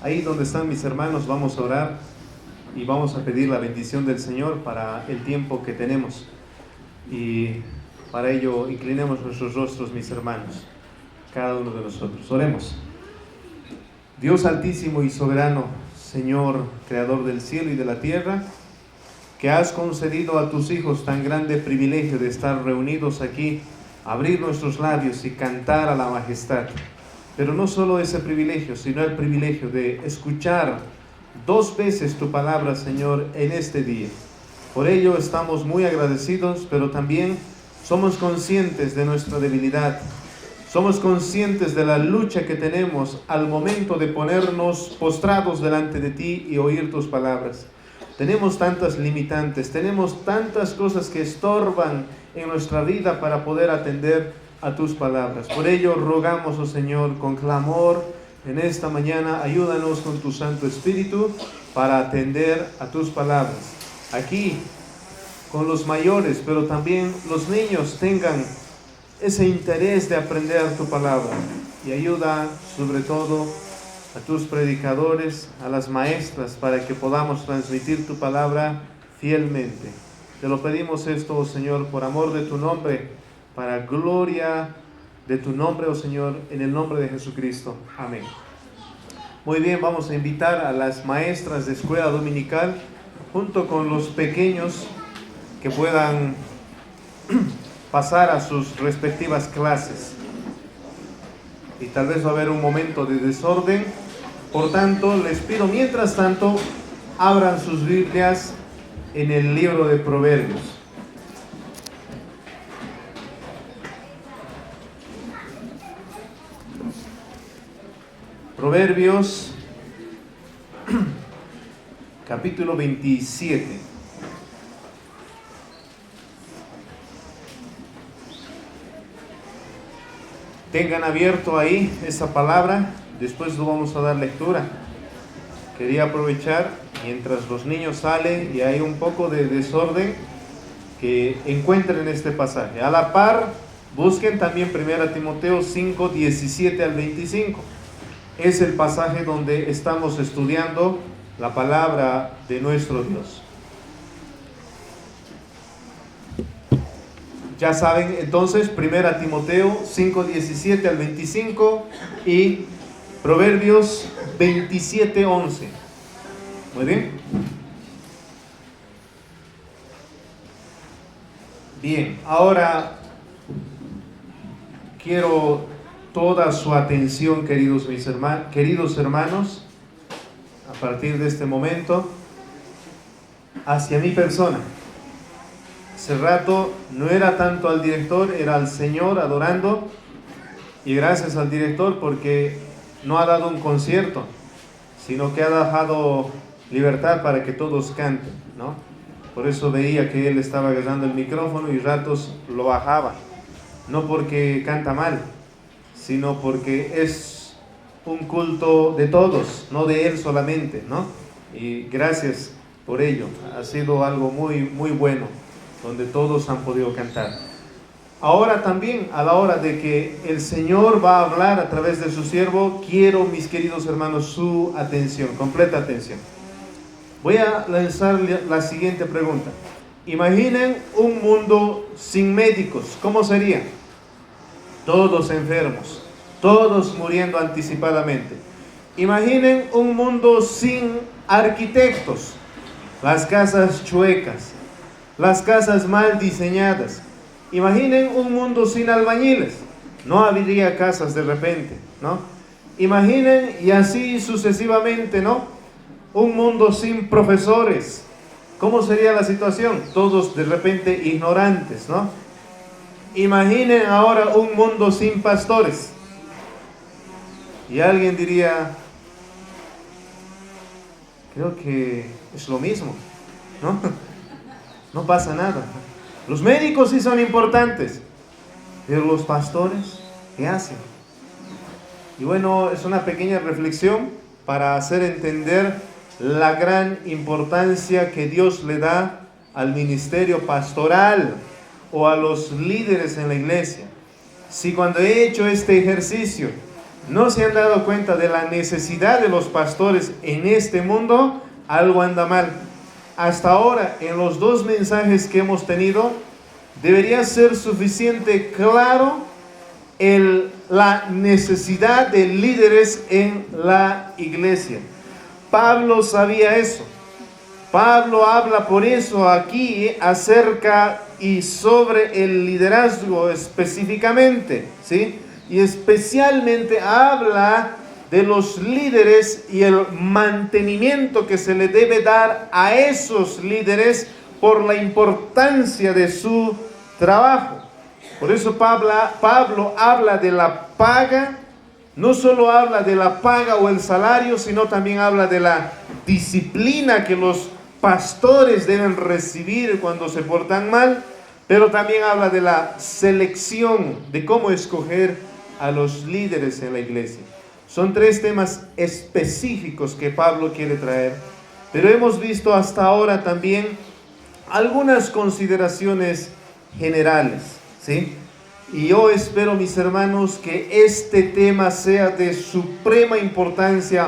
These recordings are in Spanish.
Ahí donde están mis hermanos vamos a orar y vamos a pedir la bendición del Señor para el tiempo que tenemos. Y para ello inclinemos nuestros rostros, mis hermanos, cada uno de nosotros. Oremos. Dios altísimo y soberano, Señor, creador del cielo y de la tierra, que has concedido a tus hijos tan grande privilegio de estar reunidos aquí, abrir nuestros labios y cantar a la majestad. Pero no solo ese privilegio, sino el privilegio de escuchar 2 veces tu palabra, Señor, en este día. Por ello estamos muy agradecidos, pero también somos conscientes de nuestra debilidad. Somos conscientes de la lucha que tenemos al momento de ponernos postrados delante de ti y oír tus palabras. Tenemos tantas limitantes, tenemos tantas cosas que estorban en nuestra vida para poder atender a tus palabras. Por ello rogamos, oh Señor, con clamor en esta mañana, ayúdanos con tu Santo Espíritu para atender a tus palabras. Aquí, con los mayores, pero también los niños tengan ese interés de aprender tu palabra. Y ayuda sobre todo a tus predicadores, a las maestras, para que podamos transmitir tu palabra fielmente. Te lo pedimos esto, oh Señor, por amor de tu nombre, para gloria de tu nombre, oh Señor, en el nombre de Jesucristo. Amén. Muy bien, vamos a invitar a las maestras de escuela dominical, junto con los pequeños, que puedan pasar a sus respectivas clases. Y tal vez va a haber un momento de desorden. Por tanto, les pido, mientras tanto, abran sus Biblias en el libro de Proverbios. Proverbios, capítulo 27. Tengan abierto ahí esa palabra, después lo vamos a dar lectura. Quería aprovechar, mientras los niños salen y hay un poco de desorden, que encuentren este pasaje. A la par, busquen también 1 Timoteo 5, 17 al 25. Es el pasaje donde estamos estudiando la palabra de nuestro Dios. Ya saben, entonces, 1 Timoteo 5, 17 al 25 y Proverbios 27, 11. Muy bien. Bien, ahora quiero toda su atención, queridos hermanos, a partir de este momento, hacia mi persona. Hace rato no era tanto al director, era al Señor adorando, y gracias al director porque no ha dado un concierto, sino que ha dejado libertad para que todos canten, ¿no? Por eso veía que él estaba agarrando el micrófono y ratos lo bajaba, no porque canta mal, sino porque es un culto de todos, no de él solamente, ¿no? Y gracias por ello, ha sido algo muy, muy bueno, donde todos han podido cantar. Ahora también, a la hora de que el Señor va a hablar a través de su siervo, quiero, mis queridos hermanos, su atención, completa atención. Voy a lanzar la siguiente pregunta. Imaginen un mundo sin médicos, ¿cómo sería? Todos enfermos, todos muriendo anticipadamente. Imaginen un mundo sin arquitectos, las casas chuecas, las casas mal diseñadas. Imaginen un mundo sin albañiles, no habría casas de repente, ¿no? Imaginen, y así sucesivamente, ¿no? Un mundo sin profesores, ¿cómo sería la situación? Todos de repente ignorantes, ¿no? Imaginen ahora un mundo sin pastores. Y alguien diría, creo que es lo mismo, ¿no? No pasa nada. Los médicos sí son importantes, pero los pastores, ¿qué hacen? Y bueno, es una pequeña reflexión para hacer entender la gran importancia que Dios le da al ministerio pastoral o a los líderes en la iglesia. Si cuando he hecho este ejercicio no se han dado cuenta de la necesidad de los pastores en este mundo, algo anda mal. Hasta ahora, en los 2 mensajes que hemos tenido, debería ser suficiente claro la necesidad de líderes en la iglesia. Pablo sabía eso. Pablo habla por eso aquí acerca y sobre el liderazgo específicamente, ¿sí? Y especialmente habla de los líderes y el mantenimiento que se le debe dar a esos líderes por la importancia de su trabajo. Por eso Pablo habla de la paga, no solo habla de la paga o el salario, sino también habla de la disciplina que los pastores deben recibir cuando se portan mal, pero también habla de la selección, de cómo escoger a los líderes en la iglesia. Son 3 temas específicos que Pablo quiere traer, pero hemos visto hasta ahora también algunas consideraciones generales, ¿sí? Y yo espero, mis hermanos, que este tema sea de suprema importancia.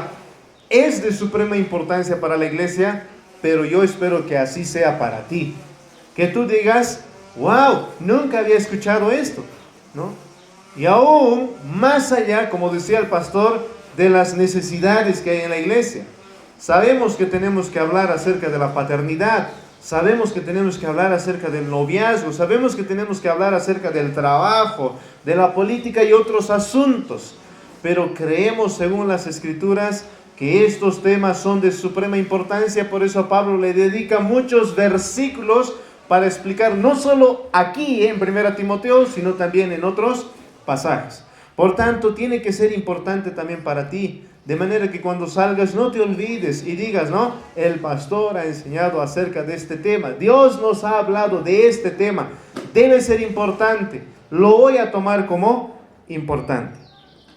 Es de suprema importancia para la iglesia, pero yo espero que así sea para ti. Que tú digas, wow, nunca había escuchado esto, ¿no? Y aún más allá, como decía el pastor, de las necesidades que hay en la iglesia. Sabemos que tenemos que hablar acerca de la paternidad, sabemos que tenemos que hablar acerca del noviazgo, sabemos que tenemos que hablar acerca del trabajo, de la política y otros asuntos, pero creemos, según las Escrituras, que estos temas son de suprema importancia. Por eso a Pablo le dedica muchos versículos para explicar, no solo aquí en 1 Timoteo, sino también en otros pasajes. Por tanto, tiene que ser importante también para ti, de manera que cuando salgas no te olvides y digas, no, el pastor ha enseñado acerca de este tema, Dios nos ha hablado de este tema, debe ser importante, lo voy a tomar como importante.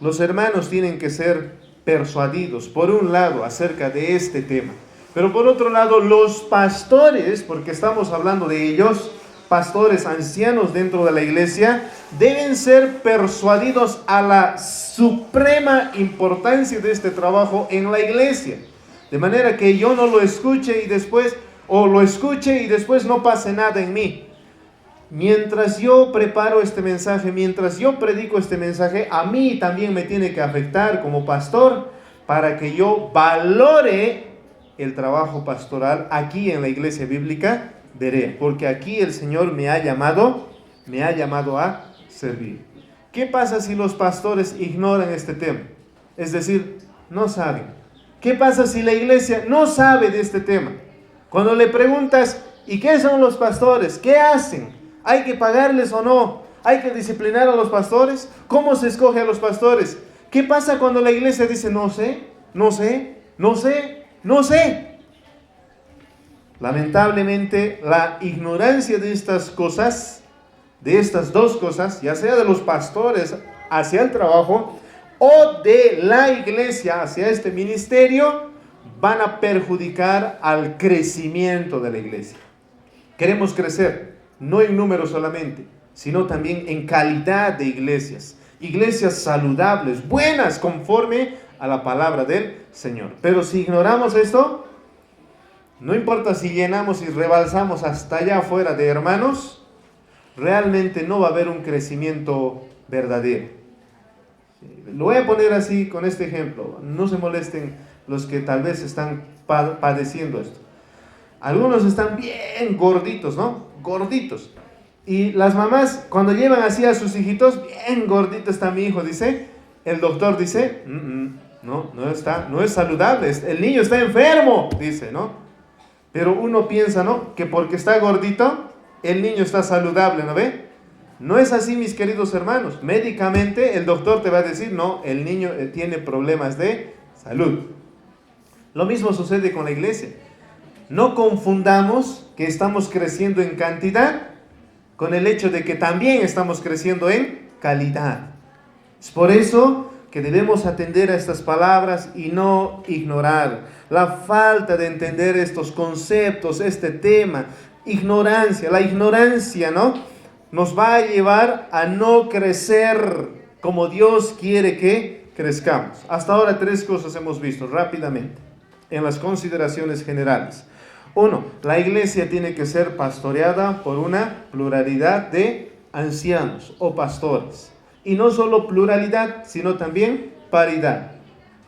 Los hermanos tienen que ser persuadidos, por un lado, acerca de este tema, pero por otro lado, los pastores, porque estamos hablando de ellos, pastores ancianos dentro de la iglesia, deben ser persuadidos a la suprema importancia de este trabajo en la iglesia, de manera que yo no lo escuche y después, o lo escuche y después no pase nada en mí. Mientras yo preparo este mensaje, mientras yo predico este mensaje, a mí también me tiene que afectar como pastor para que yo valore el trabajo pastoral aquí en la iglesia bíblica Berea, porque aquí el Señor me ha llamado a servir. ¿Qué pasa si los pastores ignoran este tema? Es decir, no saben. ¿Qué pasa si la iglesia no sabe de este tema? Cuando le preguntas, ¿y qué son los pastores? ¿Qué hacen? ¿Hay que pagarles o no? ¿Hay que disciplinar a los pastores? ¿Cómo se escoge a los pastores? ¿Qué pasa cuando la iglesia dice, no sé? Lamentablemente, la ignorancia de estas cosas, de estas 2 cosas, ya sea de los pastores hacia el trabajo o de la iglesia hacia este ministerio, van a perjudicar al crecimiento de la iglesia. Queremos crecer, no en número solamente, sino también en calidad de iglesias. Iglesias saludables, buenas, conforme a la palabra del Señor. Pero si ignoramos esto, no importa si llenamos y rebalsamos hasta allá afuera de hermanos, realmente no va a haber un crecimiento verdadero. Lo voy a poner así con este ejemplo. No se molesten los que tal vez están padeciendo esto. Algunos están bien gorditos, ¿no? Gorditos. Y las mamás, cuando llevan así a sus hijitos, bien gordito está mi hijo, dice, el doctor dice, no es saludable, el niño está enfermo, dice, ¿no? Pero uno piensa, ¿no?, que porque está gordito, el niño está saludable, ¿no ve? No es así, mis queridos hermanos. Médicamente, el doctor te va a decir, no, el niño tiene problemas de salud. Lo mismo sucede con la iglesia. No confundamos que estamos creciendo en cantidad con el hecho de que también estamos creciendo en calidad. Es por eso que debemos atender a estas palabras y no ignorar la falta de entender estos conceptos, este tema. La ignorancia, ¿no?, nos va a llevar a no crecer como Dios quiere que crezcamos. Hasta ahora 3 cosas hemos visto rápidamente en las consideraciones generales. 1. La iglesia tiene que ser pastoreada por una pluralidad de ancianos o pastores. Y no solo pluralidad, sino también paridad.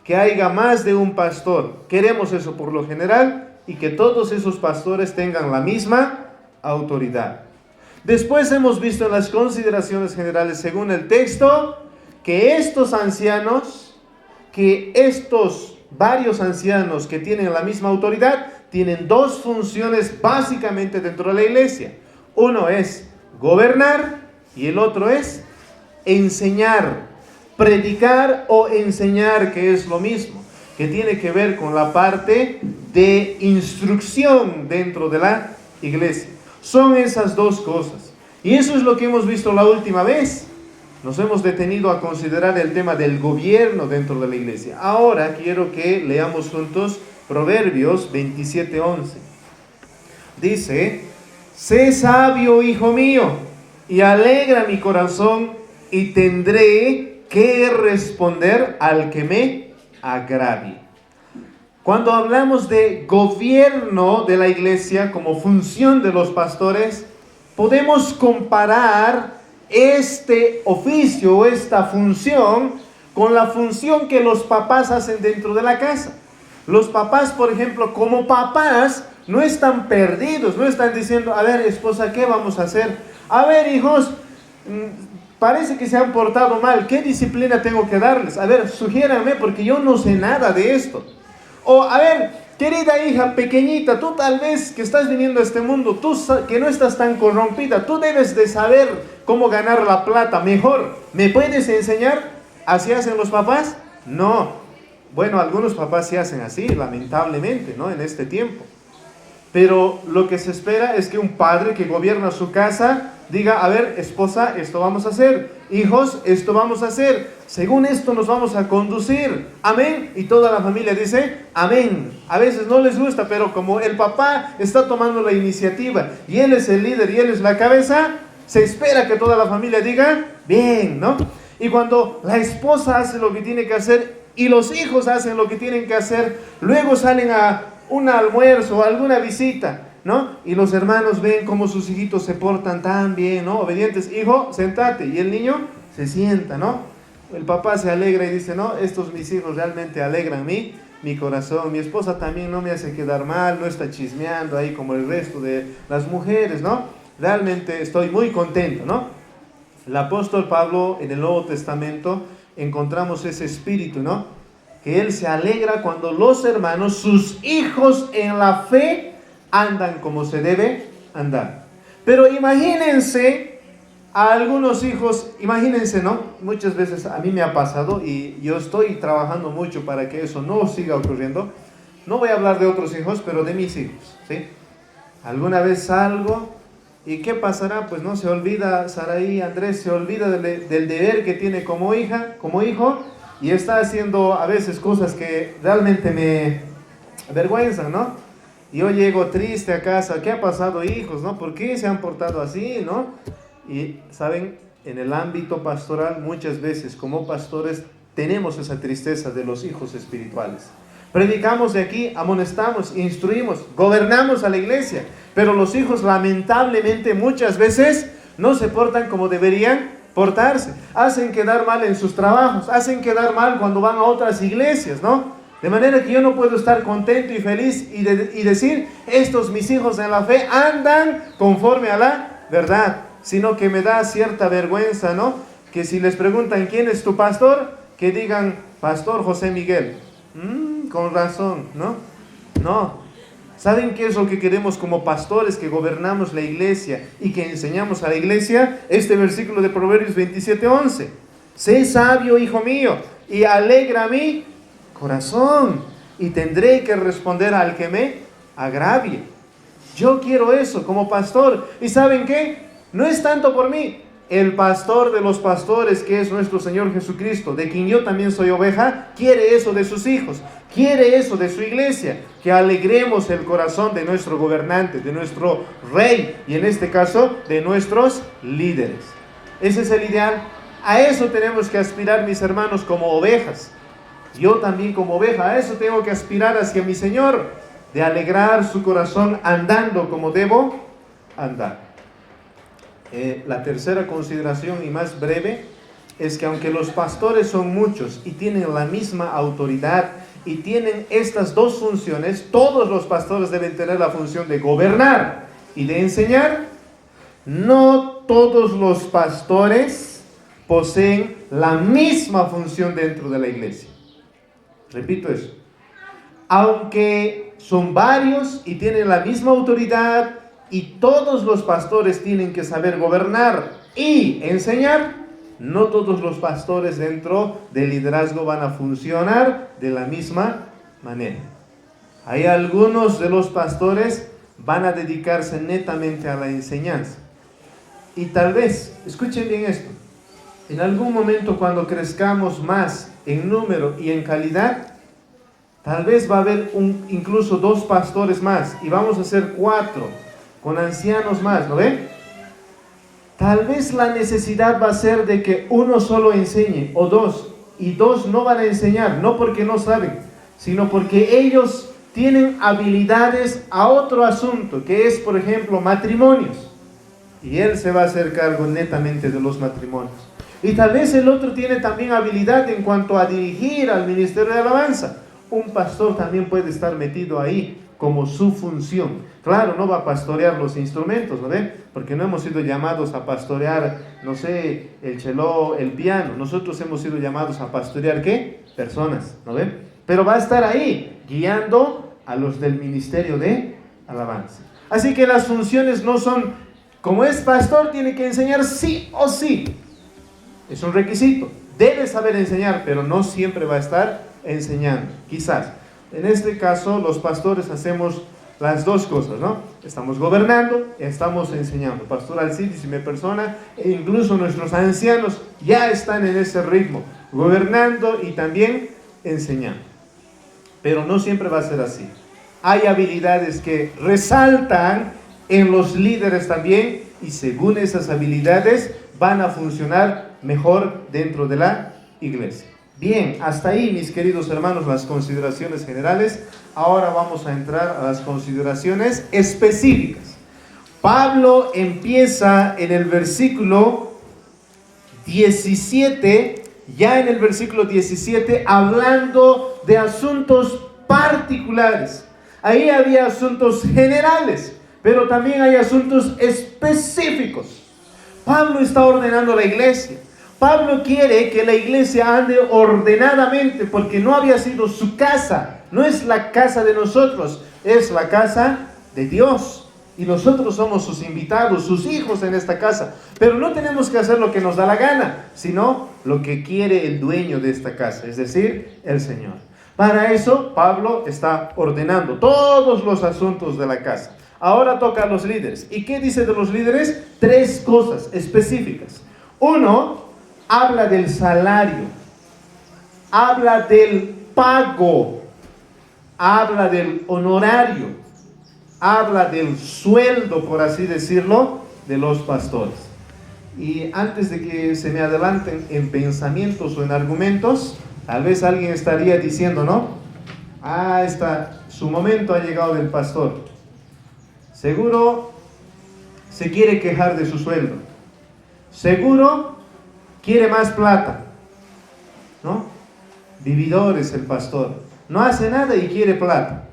Que haya más de un pastor. Queremos eso por lo general y que todos esos pastores tengan la misma autoridad. Después hemos visto en las consideraciones generales, según el texto, que estos ancianos, que estos varios ancianos que tienen la misma autoridad, tienen 2 funciones básicamente dentro de la iglesia. Uno es gobernar y el otro es enseñar, predicar o enseñar, que es lo mismo, que tiene que ver con la parte de instrucción dentro de la iglesia. Son esas 2 cosas. Y eso es lo que hemos visto la última vez. Nos hemos detenido a considerar el tema del gobierno dentro de la iglesia. Ahora quiero que leamos juntos Proverbios 27:11. Dice: sé sabio, hijo mío, y alegra mi corazón, y tendré que responder al que me agravie. Cuando hablamos de gobierno de la iglesia como función de los pastores, podemos comparar este oficio o esta función con la función que los papás hacen dentro de la casa. Los papás, por ejemplo, como papás, no están perdidos, no están diciendo: a ver, esposa, ¿qué vamos a hacer? A ver, hijos, parece que se han portado mal, ¿qué disciplina tengo que darles? A ver, sugiéranme porque yo no sé nada de esto. O, a ver, querida hija pequeñita, tú tal vez que estás viniendo a este mundo, tú que no estás tan corrompida, tú debes de saber cómo ganar la plata mejor. ¿Me puedes enseñar? ¿Así hacen los papás? No. Bueno, algunos papás sí hacen así, lamentablemente, ¿no? En este tiempo. Pero lo que se espera es que un padre que gobierna su casa diga: a ver, esposa, esto vamos a hacer. Hijos, esto vamos a hacer. Según esto nos vamos a conducir. Amén. Y toda la familia dice amén. A veces no les gusta, pero como el papá está tomando la iniciativa y él es el líder y él es la cabeza, se espera que toda la familia diga bien, ¿no? Y cuando la esposa hace lo que tiene que hacer y los hijos hacen lo que tienen que hacer, luego salen a un almuerzo o alguna visita, ¿no? Y los hermanos ven cómo sus hijitos se portan tan bien, ¿no? Obedientes. Hijo, sentate. Y el niño se sienta, ¿no? El papá se alegra y dice: no, estos mis hijos realmente alegran mi corazón. Mi esposa también no me hace quedar mal, no está chismeando ahí como el resto de las mujeres, ¿no? Realmente estoy muy contento, ¿no? El apóstol Pablo en el Nuevo Testamento encontramos ese espíritu, ¿no? Que él se alegra cuando los hermanos, sus hijos en la fe, andan como se debe andar. Pero imagínense a algunos hijos, imagínense, ¿no? Muchas veces a mí me ha pasado y yo estoy trabajando mucho para que eso no siga ocurriendo. No voy a hablar de otros hijos, pero de mis hijos, ¿sí? Alguna vez salgo y ¿qué pasará? Pues no se olvida, Saraí, Andrés, se olvida del deber que tiene como hija, como hijo, y está haciendo a veces cosas que realmente me avergüenzan, ¿no? Y yo llego triste a casa: ¿qué ha pasado, hijos, no? ¿Por qué se han portado así, no? Y, ¿saben? En el ámbito pastoral, muchas veces, como pastores, tenemos esa tristeza de los hijos espirituales. Predicamos de aquí, amonestamos, instruimos, gobernamos a la iglesia, pero los hijos, lamentablemente, muchas veces no se portan como deberían portarse. Hacen quedar mal en sus trabajos, hacen quedar mal cuando van a otras iglesias, ¿no? De manera que yo no puedo estar contento y feliz y decir: estos mis hijos en la fe andan conforme a la verdad, sino que me da cierta vergüenza, ¿no? Que si les preguntan: ¿quién es tu pastor?, que digan: Pastor José Miguel. Con razón, ¿no? No. ¿Saben qué es lo que queremos como pastores que gobernamos la iglesia y que enseñamos a la iglesia? Este versículo de Proverbios 27:11. Sé sabio, hijo mío, y alegra mi corazón, y tendré que responder al que me agravie. Yo quiero eso como pastor. ¿Y saben qué? No es tanto por mí. El pastor de los pastores, que es nuestro Señor Jesucristo, de quien yo también soy oveja, quiere eso de sus hijos, quiere eso de su iglesia, que alegremos el corazón de nuestro gobernante, de nuestro rey, y en este caso, de nuestros líderes. Ese es el ideal. A eso tenemos que aspirar, mis hermanos, como ovejas. Yo también como oveja, a eso tengo que aspirar hacia mi Señor, de alegrar su corazón andando como debo andar. La tercera consideración y más breve es que aunque los pastores son muchos y tienen la misma autoridad y tienen estas dos funciones, todos los pastores deben tener la función de gobernar y de enseñar. No todos los pastores poseen la misma función dentro de la iglesia. Repito eso. Aunque son varios y tienen la misma autoridad y todos los pastores tienen que saber gobernar y enseñar, no todos los pastores dentro del liderazgo van a funcionar de la misma manera. Hay algunos de los pastores van a dedicarse netamente a la enseñanza. Y tal vez, escuchen bien esto, en algún momento cuando crezcamos más en número y en calidad, tal vez va a haber incluso 2 pastores más y vamos a ser 4 con ancianos más, ¿no ven? Tal vez la necesidad va a ser de que uno solo enseñe o 2 y 2 no van a enseñar, no porque no saben, sino porque ellos tienen habilidades a otro asunto, que es, por ejemplo, matrimonios. Y él se va a hacer cargo netamente de los matrimonios. Y tal vez el otro tiene también habilidad en cuanto a dirigir al ministerio de alabanza. Un pastor también puede estar metido ahí como su función. Claro, no va a pastorear los instrumentos, ¿no ve? Porque no hemos sido llamados a pastorear, no sé, el cello, el piano. Nosotros hemos sido llamados a pastorear, ¿qué? Personas, ¿no ve? Pero va a estar ahí, guiando a los del ministerio de alabanza. Así que las funciones no son, como es pastor, tiene que enseñar sí o sí. Es un requisito. Debe saber enseñar, pero no siempre va a estar enseñando. Quizás. En este caso, los pastores hacemos las dos cosas, ¿no? Estamos gobernando y estamos enseñando. Pastor Alcides y mi persona, e incluso nuestros ancianos ya están en ese ritmo, gobernando y también enseñando. Pero no siempre va a ser así. Hay habilidades que resaltan en los líderes también, y según esas habilidades van a funcionar mejor dentro de la iglesia. Bien, hasta ahí, mis queridos hermanos, las consideraciones generales. Ahora vamos a entrar a las consideraciones específicas. Pablo empieza en el versículo 17, ya en el versículo 17, hablando de asuntos particulares. Ahí había asuntos generales, pero también hay asuntos específicos. Pablo está ordenando a la iglesia. Pablo quiere que la iglesia ande ordenadamente, porque no había sido su casa. No es la casa de nosotros, es la casa de Dios. Y nosotros somos sus invitados, sus hijos en esta casa. Pero no tenemos que hacer lo que nos da la gana, sino lo que quiere el dueño de esta casa, es decir, el Señor. Para eso, Pablo está ordenando todos los asuntos de la casa. Ahora toca a los líderes. ¿Y qué dice de los líderes? 3 cosas específicas. 1, habla del salario, habla del pago, habla del honorario, habla del sueldo, por así decirlo, de los pastores. Y antes de que se me adelanten en pensamientos o en argumentos, tal vez alguien estaría diciendo, ¿no? Su momento ha llegado del pastor. Seguro se quiere quejar de su sueldo. Seguro quiere más plata, ¿no? Vividor es el pastor. No hace nada y quiere plata.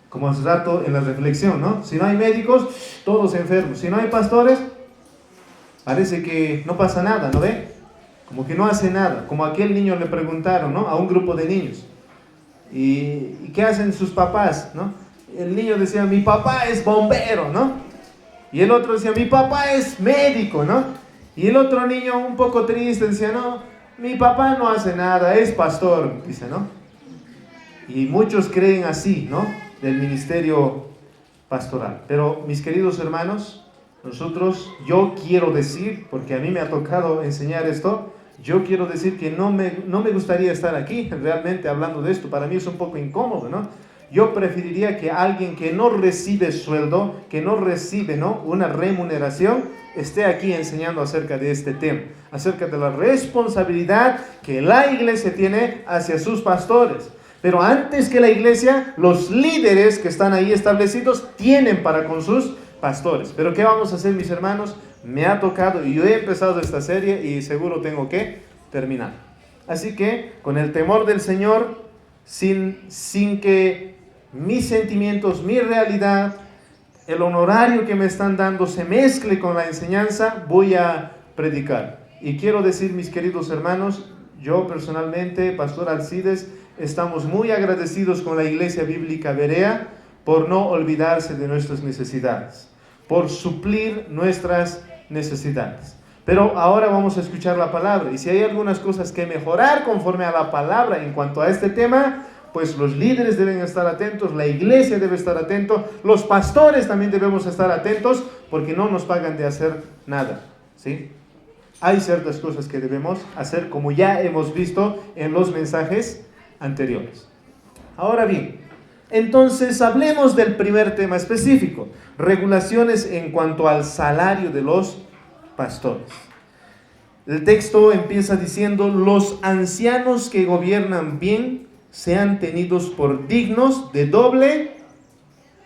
Como hace rato en la reflexión, ¿no? Si no hay médicos, todos enfermos. Si no hay pastores, parece que no pasa nada, ¿no ve? Como que no hace nada. Como a aquel niño le preguntaron, ¿no? A un grupo de niños. ¿Y qué hacen sus papás, no? El niño decía, mi papá es bombero, ¿no? Y el otro decía, mi papá es médico, ¿no? Y el otro niño un poco triste decía, no, mi papá no hace nada, es pastor, dice, ¿no? Y muchos creen así, ¿no? Del ministerio pastoral. Pero mis queridos hermanos, yo quiero decir, porque a mí me ha tocado enseñar esto, yo quiero decir que no me gustaría estar aquí realmente hablando de esto. Para mí es un poco incómodo, ¿no? yo preferiría que alguien que no recibe sueldo, que no recibe, ¿no?, una remuneración, esté aquí enseñando acerca de este tema, acerca de la responsabilidad que la iglesia tiene hacia sus pastores. Pero antes que la iglesia, los líderes que están ahí establecidos tienen para con sus pastores. Pero ¿qué vamos a hacer, mis hermanos? Me ha tocado y yo he empezado esta serie y seguro tengo que terminar. Así que con el temor del Señor, sin que mis sentimientos, mi realidad, el honorario que me están dando se mezcle con la enseñanza, voy a predicar. Y quiero decir, mis queridos hermanos, yo personalmente, Pastor Alcides, estamos muy agradecidos con la Iglesia Bíblica Berea por no olvidarse de nuestras necesidades, por suplir nuestras necesidades. Pero ahora vamos a escuchar la palabra, y si hay algunas cosas que mejorar conforme a la palabra en cuanto a este tema, pues los líderes deben estar atentos, la iglesia debe estar atento, los pastores también debemos estar atentos, porque no nos pagan de hacer nada, ¿sí? Hay ciertas cosas que debemos hacer, como ya hemos visto en los mensajes anteriores. Ahora bien, entonces hablemos del primer tema específico, regulaciones en cuanto al salario de los pastores. El texto empieza diciendo: los ancianos que gobiernan bien sean tenidos por dignos de doble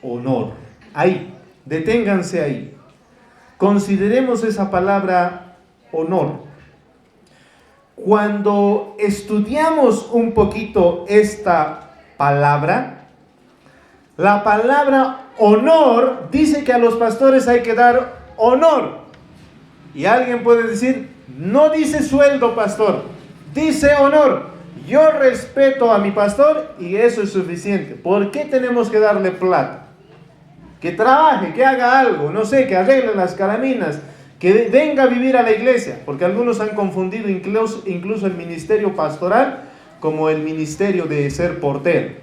honor. Ahí, deténganse ahí. Consideremos esa palabra honor. Cuando estudiamos un poquito esta palabra, la palabra honor dice que a los pastores hay que dar honor. Y alguien puede decir: no dice sueldo, pastor, dice honor. Yo respeto a mi pastor y eso es suficiente. ¿Por qué tenemos que darle plata? Que trabaje, que haga algo, no sé, que arregle las calaminas, que venga a vivir a la iglesia. Porque algunos han confundido incluso el ministerio pastoral como el ministerio de ser portero.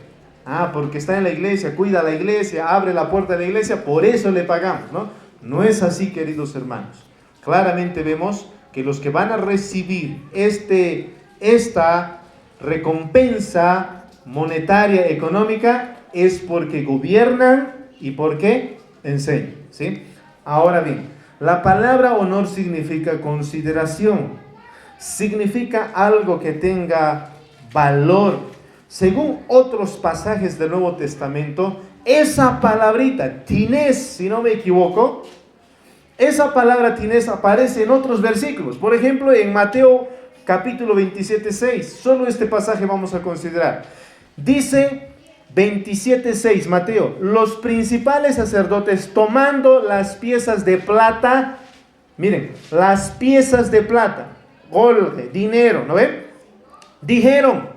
Porque está en la iglesia, cuida la iglesia, abre la puerta de la iglesia, por eso le pagamos, ¿no? No es así, queridos hermanos. Claramente vemos que los que van a recibir esta recompensa monetaria, económica, es porque gobiernan y porque enseñan, ¿sí? Ahora bien, la palabra honor significa consideración, significa algo que tenga valor. Según otros pasajes del Nuevo Testamento, esa palabrita, tines, si no me equivoco, esa palabra tines aparece en otros versículos. Por ejemplo, en Mateo capítulo 27:6, solo este pasaje vamos a considerar. Dice 27:6, Mateo: los principales sacerdotes, tomando las piezas de plata, miren, las piezas de plata, golpe, dinero, ¿no ven? Dijeron: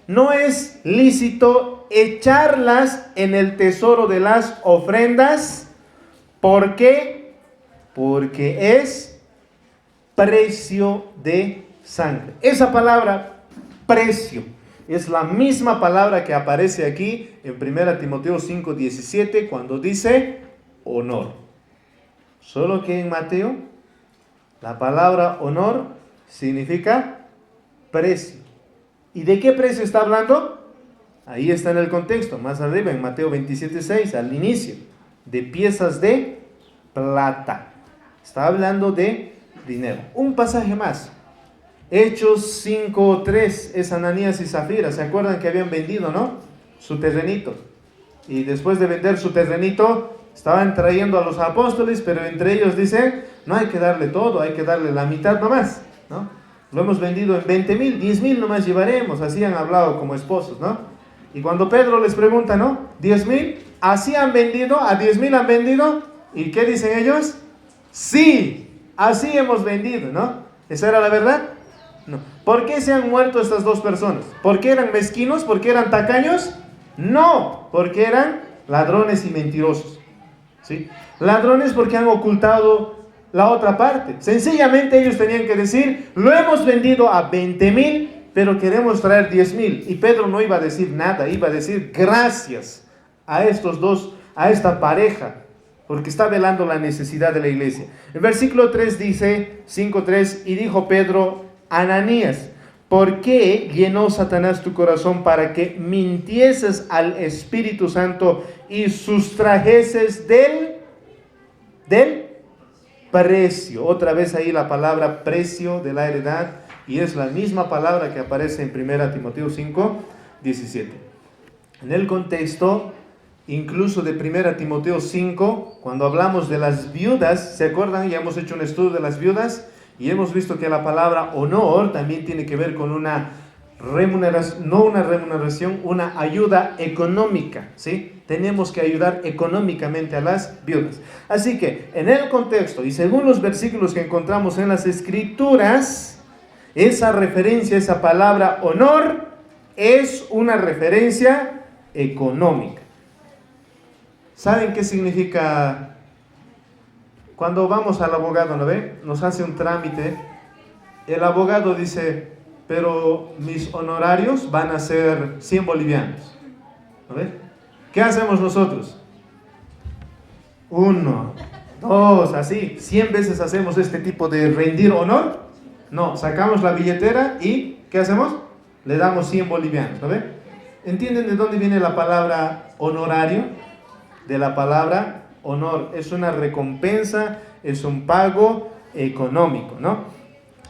no es lícito echarlas en el tesoro de las ofrendas. ¿Por qué? Porque es precio de sangre. Esa palabra, precio, es la misma palabra que aparece aquí en 1 Timoteo 5:17 cuando dice honor. Solo que en Mateo, la palabra honor significa precio. ¿Y de qué precio está hablando? Ahí está en el contexto, más arriba, en Mateo 27:6, al inicio, de piezas de plata. Está hablando de dinero. Un pasaje más. Hechos 5:3, es Ananías y Zafira. ¿Se acuerdan que habían vendido, no?, su terrenito? Y después de vender su terrenito, estaban trayendo a los apóstoles, pero entre ellos dicen: no hay que darle todo, hay que darle la mitad nomás, ¿no? Lo hemos vendido en 20,000, 10,000 nomás llevaremos. Así han hablado como esposos, ¿no? Y cuando Pedro les pregunta, ¿no?, 10,000, así han vendido, a 10,000 han vendido. ¿Y qué dicen ellos? Sí, así hemos vendido, ¿no? ¿Esa era la verdad? No. ¿Por qué se han muerto estas dos personas? ¿Por qué eran mezquinos? ¿Por qué eran tacaños? No, porque eran ladrones y mentirosos, ¿sí? Ladrones porque han ocultado la otra parte. Sencillamente ellos tenían que decir: lo hemos vendido a 20,000, pero queremos traer 10,000. Y Pedro no iba a decir nada, iba a decir gracias a estos dos, a esta pareja, porque está velando la necesidad de la iglesia. El versículo 3 dice, 5:3, y dijo Pedro: Ananías, ¿por qué llenó Satanás tu corazón para que mintieses al Espíritu Santo y sustrajeses del precio? Otra vez ahí la palabra precio de la heredad, y es la misma palabra que aparece en 1 Timoteo 5, 17. En el contexto incluso de 1 Timoteo 5, cuando hablamos de las viudas, ¿se acuerdan? Ya hemos hecho un estudio de las viudas y hemos visto que la palabra honor también tiene que ver con una remuneración, no una remuneración, una ayuda económica, ¿sí? Tenemos que ayudar económicamente a las viudas. Así que en el contexto y según los versículos que encontramos en las Escrituras, esa referencia, esa palabra honor, es una referencia económica. ¿Saben qué significa? Cuando vamos al abogado, ¿no ve? Nos hace un trámite. El abogado dice, pero mis honorarios van a ser 100 bolivianos. ¿No ve? ¿Qué hacemos nosotros? 1, 2, así. 100 veces hacemos este tipo de rendir honor. No, sacamos la billetera y ¿qué hacemos? Le damos 100 bolivianos. ¿No ve? ¿Entienden de dónde viene la palabra honorario? De la palabra honor. Es una recompensa, es un pago económico, ¿no?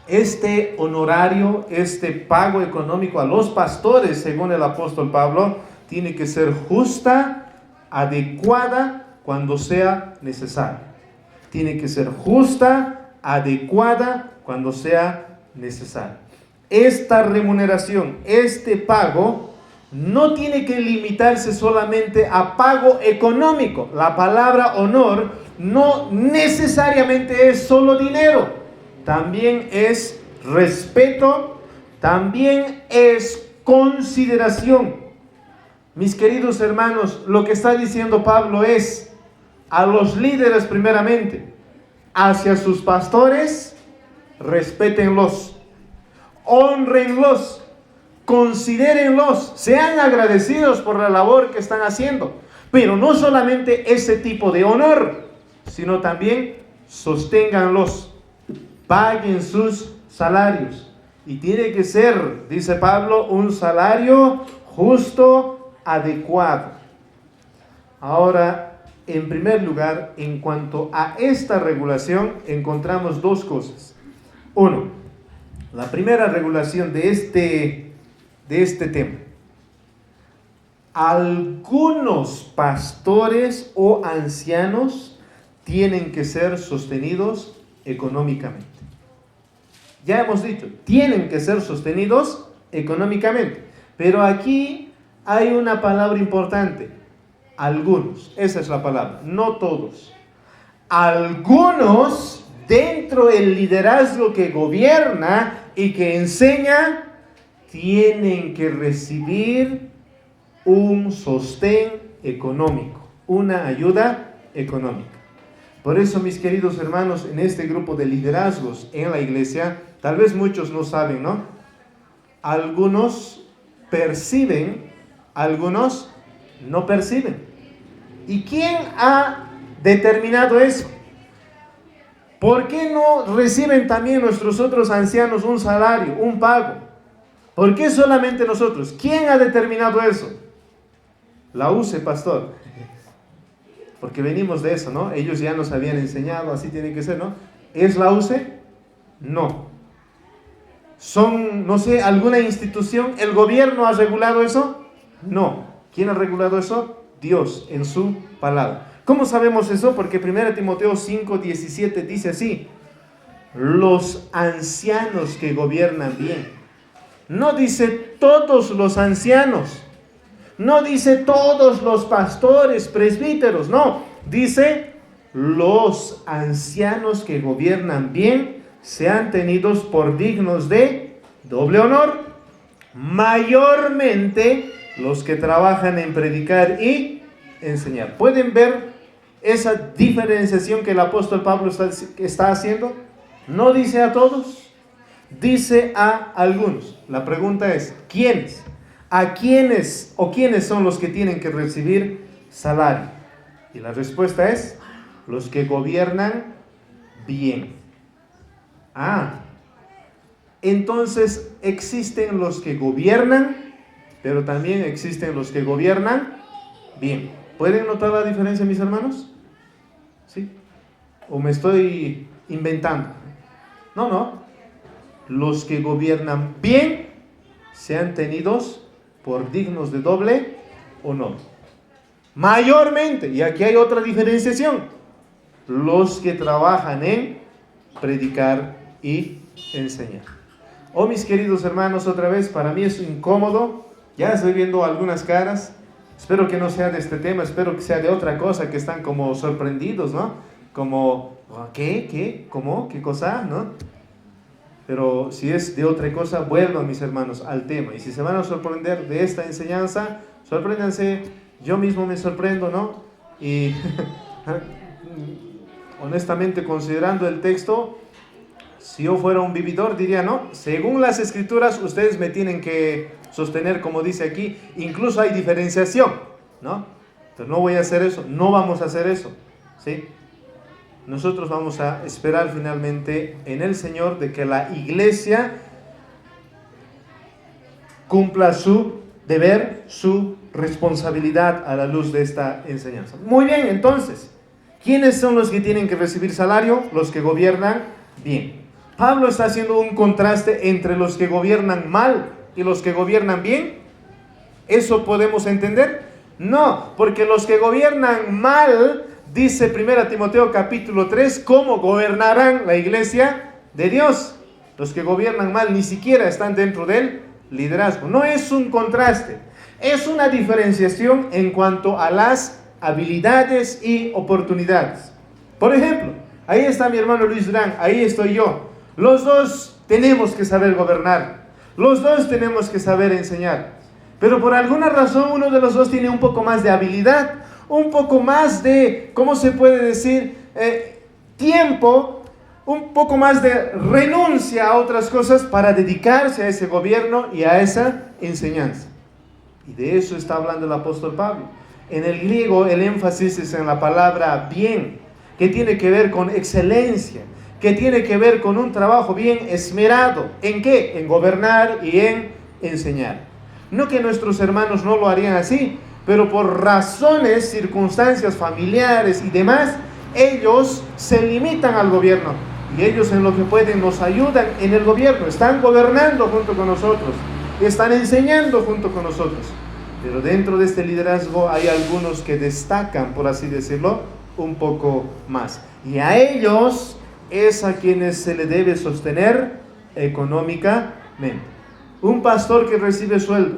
Este honorario, este pago económico a los pastores, según el apóstol Pablo, tiene que ser justa, adecuada cuando sea necesario. Tiene que ser justa, adecuada cuando sea necesario. Esta remuneración, este pago, no tiene que limitarse solamente a pago económico. La palabra honor no necesariamente es solo dinero. También es respeto, también es consideración. Mis queridos hermanos, lo que está diciendo Pablo es a los líderes primeramente, hacia sus pastores, respétenlos, hónrenlos, considérenlos, sean agradecidos por la labor que están haciendo, pero no solamente ese tipo de honor, sino también sosténganlos, paguen sus salarios, y tiene que ser, dice Pablo, un salario justo, adecuado. Ahora, en primer lugar, en cuanto a esta regulación, encontramos dos cosas. Uno, la primera regulación de este tema. Algunos pastores o ancianos tienen que ser sostenidos económicamente. Ya hemos dicho, tienen que ser sostenidos económicamente. Pero aquí hay una palabra importante. Algunos, esa es la palabra, no todos. Algunos dentro del liderazgo que gobierna y que enseña, tienen que recibir un sostén económico, una ayuda económica. Por eso, mis queridos hermanos, en este grupo de liderazgos en la iglesia, tal vez muchos no saben, ¿no? Algunos perciben, algunos no perciben. ¿Y quién ha determinado eso? ¿Por qué no reciben también nuestros otros ancianos un salario, un pago? ¿Por qué solamente nosotros? ¿Quién ha determinado eso? La UCE, pastor. Porque venimos de eso, ¿no? Ellos ya nos habían enseñado, así tiene que ser, ¿no? ¿Es la UCE? No. ¿Son, no sé, alguna institución? ¿El gobierno ha regulado eso? No. ¿Quién ha regulado eso? Dios, en su palabra. ¿Cómo sabemos eso? Porque 1 Timoteo 5, 17 dice así: los ancianos que gobiernan bien. No dice todos los ancianos, no dice todos los pastores, presbíteros, no, dice los ancianos que gobiernan bien sean tenidos por dignos de doble honor, mayormente los que trabajan en predicar y enseñar. ¿Pueden ver esa diferenciación que el apóstol Pablo está haciendo? No dice a todos, dice a algunos. La pregunta es, ¿quiénes? ¿A quiénes o quiénes son los que tienen que recibir salario? Y la respuesta es, los que gobiernan bien. entonces existen los que gobiernan, pero también existen los que gobiernan bien. ¿Pueden notar la diferencia, mis hermanos? ¿Sí? ¿O me estoy inventando? No. Los que gobiernan bien sean tenidos por dignos de doble honor. Mayormente, y aquí hay otra diferenciación, los que trabajan en predicar y enseñar. Oh, mis queridos hermanos, otra vez, para mí es incómodo. Ya estoy viendo algunas caras. Espero que no sea de este tema, espero que sea de otra cosa, que están como sorprendidos, ¿no? Como, ¿qué? ¿Cómo? ¿Qué cosa? ¿No? Pero si es de otra cosa, vuelvan, mis hermanos, al tema. Y si se van a sorprender de esta enseñanza, sorpréndanse. Yo mismo me sorprendo, ¿no? Y honestamente, considerando el texto, si yo fuera un vividor, diría, no, según las escrituras, ustedes me tienen que sostener, como dice aquí, incluso hay diferenciación, ¿no? Pero no voy a hacer eso, no vamos a hacer eso, ¿sí? Nosotros vamos a esperar finalmente en el Señor de que la iglesia cumpla su deber, su responsabilidad a la luz de esta enseñanza. Muy bien, entonces, ¿quiénes son los que tienen que recibir salario? Los que gobiernan bien. Pablo está haciendo un contraste entre los que gobiernan mal y los que gobiernan bien. ¿Eso podemos entender? No, porque los que gobiernan mal, dice 1 Timoteo capítulo 3, ¿cómo gobernarán la iglesia de Dios? Los que gobiernan mal ni siquiera están dentro del liderazgo. No es un contraste, es una diferenciación en cuanto a las habilidades y oportunidades. Por ejemplo, ahí está mi hermano Luis Durán, ahí estoy yo. Los dos tenemos que saber gobernar, los dos tenemos que saber enseñar, pero por alguna razón uno de los dos tiene un poco más de habilidad, un poco más de, ¿cómo se puede decir? Tiempo, un poco más de renuncia a otras cosas para dedicarse a ese gobierno y a esa enseñanza. Y de eso está hablando el apóstol Pablo. En el griego el énfasis es en la palabra bien, que tiene que ver con excelencia, que tiene que ver con un trabajo bien esmerado. ¿En qué? En gobernar y en enseñar. No que nuestros hermanos no lo harían así, pero por razones, circunstancias familiares y demás, ellos se limitan al gobierno. Y ellos en lo que pueden nos ayudan en el gobierno. Están gobernando junto con nosotros, están enseñando junto con nosotros. Pero dentro de este liderazgo hay algunos que destacan, por así decirlo, un poco más. Y a ellos es a quienes se le debe sostener económicamente. Un pastor que recibe sueldo,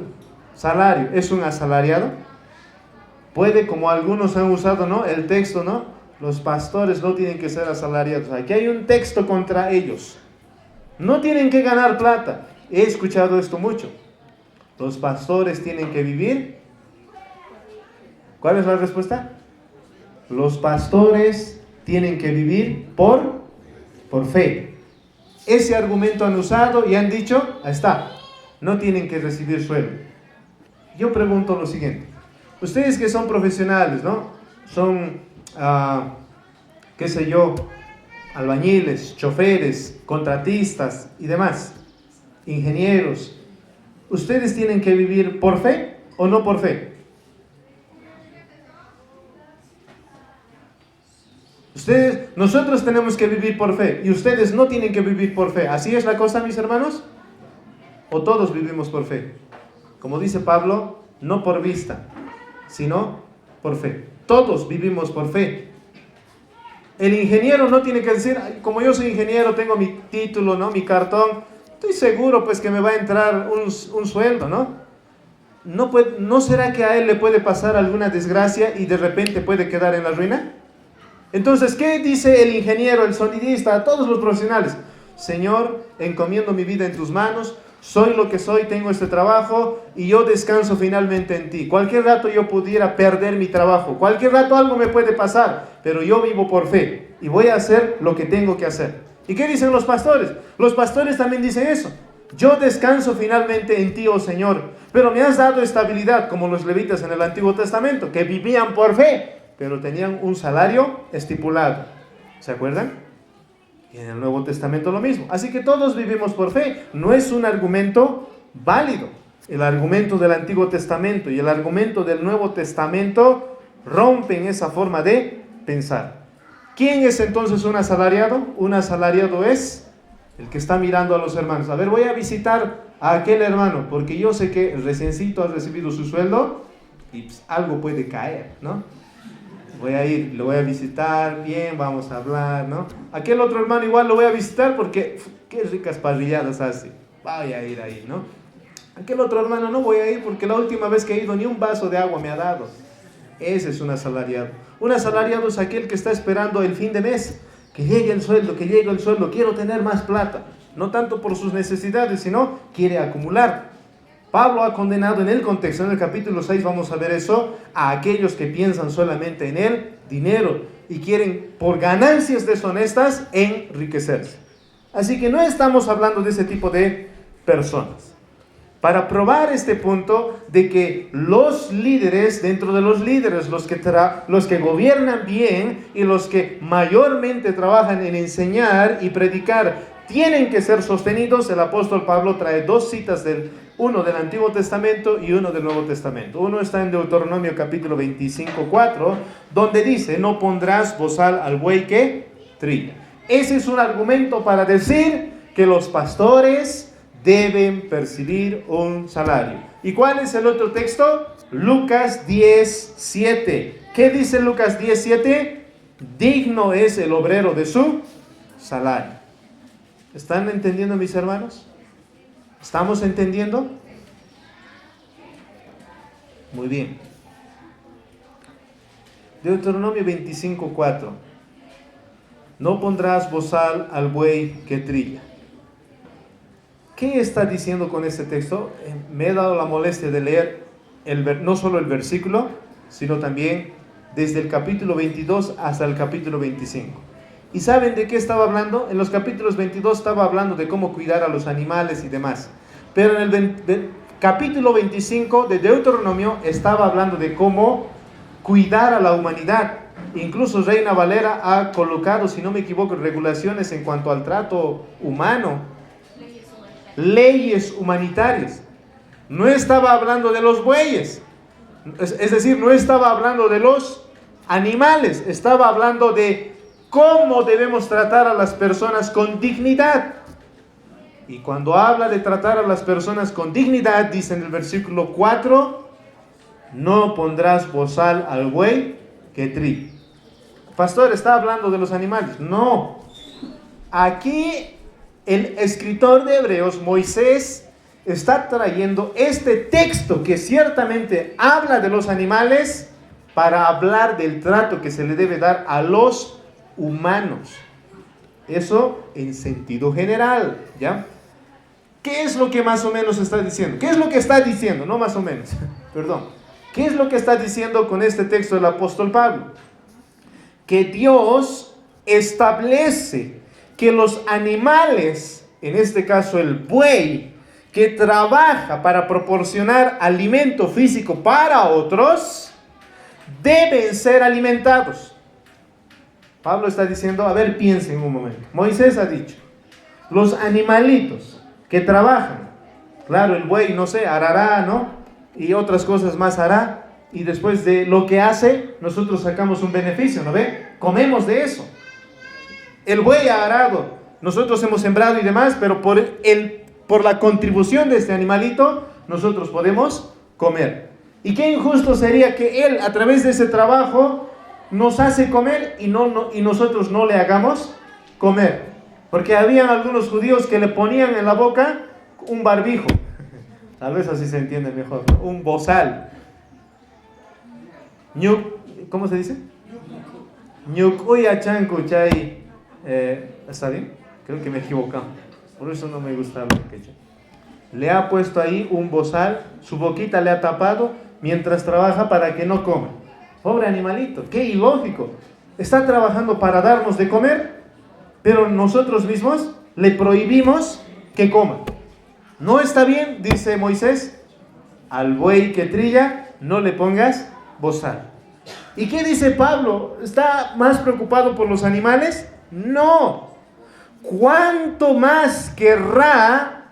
salario, ¿es un asalariado? Puede, como algunos han usado, ¿no?, el texto, ¿no? Los pastores no tienen que ser asalariados. Aquí hay un texto contra ellos. No tienen que ganar plata. He escuchado esto mucho. Los pastores tienen que vivir. ¿Cuál es la respuesta? Los pastores tienen que vivir por fe. Ese argumento han usado y han dicho, ahí está, no tienen que recibir sueldo. Yo pregunto lo siguiente. Ustedes que son profesionales, ¿no? Son, qué sé yo, albañiles, choferes, contratistas y demás, ingenieros. ¿Ustedes tienen que vivir por fe o no por fe? Nosotros tenemos que vivir por fe y ustedes no tienen que vivir por fe. ¿Así es la cosa, mis hermanos? ¿O todos vivimos por fe? Como dice Pablo, no por vista, sino por fe. Todos vivimos por fe. El ingeniero no tiene que decir, como yo soy ingeniero, tengo mi título, ¿no?, mi cartón, estoy seguro pues que me va a entrar un sueldo, ¿no? ¿No será que a él le puede pasar alguna desgracia y de repente puede quedar en la ruina? Entonces, ¿qué dice el ingeniero, el sonidista, a todos los profesionales? Señor, encomiendo mi vida en tus manos, soy lo que soy, tengo este trabajo y yo descanso finalmente en ti. Cualquier rato yo pudiera perder mi trabajo, cualquier rato algo me puede pasar, pero yo vivo por fe y voy a hacer lo que tengo que hacer. ¿Y qué dicen los pastores? Los pastores también dicen eso. Yo descanso finalmente en ti, oh Señor, pero me has dado estabilidad, como los levitas en el Antiguo Testamento, que vivían por fe, pero tenían un salario estipulado. ¿Se acuerdan? Y en el Nuevo Testamento lo mismo. Así que todos vivimos por fe. No es un argumento válido. El argumento del Antiguo Testamento y el argumento del Nuevo Testamento rompen esa forma de pensar. ¿Quién es entonces un asalariado? Un asalariado es el que está mirando a los hermanos. A ver, voy a visitar a aquel hermano, porque yo sé que reciencito ha recibido su sueldo y pues, algo puede caer, ¿no? Voy a ir, lo voy a visitar, bien, vamos a hablar, ¿no? Aquel otro hermano igual lo voy a visitar porque qué ricas parrilladas hace. Voy a ir ahí, ¿no? Aquel otro hermano no voy a ir porque la última vez que he ido ni un vaso de agua me ha dado. Ese es un asalariado. Un asalariado es aquel que está esperando el fin de mes, que llegue el sueldo, quiero tener más plata. No tanto por sus necesidades, sino quiere acumular. Pablo ha condenado en el contexto, en el capítulo 6 vamos a ver eso, a aquellos que piensan solamente en el dinero y quieren por ganancias deshonestas enriquecerse. Así que no estamos hablando de ese tipo de personas. Para probar este punto de que los líderes, dentro de los líderes, los que gobiernan bien y los que mayormente trabajan en enseñar y predicar, tienen que ser sostenidos, el apóstol Pablo trae dos citas, uno del Antiguo Testamento y uno del Nuevo Testamento. Uno está en Deuteronomio capítulo 25:4, donde dice, no pondrás bozal al buey que trilla. Ese es un argumento para decir que los pastores deben percibir un salario. ¿Y cuál es el otro texto? Lucas 10:7. ¿Qué dice Lucas 10:7? Digno es el obrero de su salario. ¿Están entendiendo, mis hermanos? ¿Estamos entendiendo? Muy bien. Deuteronomio 25:4. No pondrás bozal al buey que trilla. ¿Qué está diciendo con este texto? Me he dado la molestia de leer no solo el versículo, sino también desde el capítulo 22 hasta el capítulo 25. ¿Y saben de qué estaba hablando? En los capítulos 22 estaba hablando de cómo cuidar a los animales y demás. Pero en el capítulo 25 de Deuteronomio estaba hablando de cómo cuidar a la humanidad. Incluso Reina Valera ha colocado, si no me equivoco, regulaciones en cuanto al trato humano. Leyes humanitarias. No estaba hablando de los bueyes, es decir, no estaba hablando de los animales, estaba hablando de cómo debemos tratar a las personas con dignidad. Y cuando habla de tratar a las personas con dignidad, dice en el versículo 4, no pondrás bozal al buey que trilla. Pastor, ¿está hablando de los animales? No. Aquí el escritor de Hebreos, Moisés, está trayendo este texto que ciertamente habla de los animales para hablar del trato que se le debe dar a los humanos. Eso en sentido general, ¿ya? ¿Qué es lo que más o menos está diciendo? ¿Qué es lo que está diciendo? No más o menos, perdón. ¿Qué es lo que está diciendo con este texto del apóstol Pablo? Que Dios establece que los animales, en este caso el buey, que trabaja para proporcionar alimento físico para otros, deben ser alimentados. Pablo está diciendo, a ver, piensen un momento. Moisés ha dicho, los animalitos que trabajan, claro, el buey, no sé, arará, ¿no? Y otras cosas más hará, y después de lo que hace, nosotros sacamos un beneficio, ¿no ve? Comemos de eso. El buey ha arado, nosotros hemos sembrado y demás, pero por la contribución de este animalito, nosotros podemos comer. Y qué injusto sería que él, a través de ese trabajo, nos hace comer y nosotros no le hagamos comer. Porque habían algunos judíos que le ponían en la boca un barbijo. Tal vez así se entiende mejor, ¿no? Un bozal. ¿Cómo se dice? Ñucuyachancuchay. ¿Está bien? Creo que me he equivocado. Por eso no me gusta hablar quechua. Le ha puesto ahí un bozal, su boquita le ha tapado mientras trabaja para que no coma. Pobre animalito, qué ilógico. Está trabajando para darnos de comer, pero nosotros mismos le prohibimos que coma. No está bien, dice Moisés, al buey que trilla no le pongas bozal. ¿Y qué dice Pablo? ¿Está más preocupado por los animales? No. ¿cuánto más querrá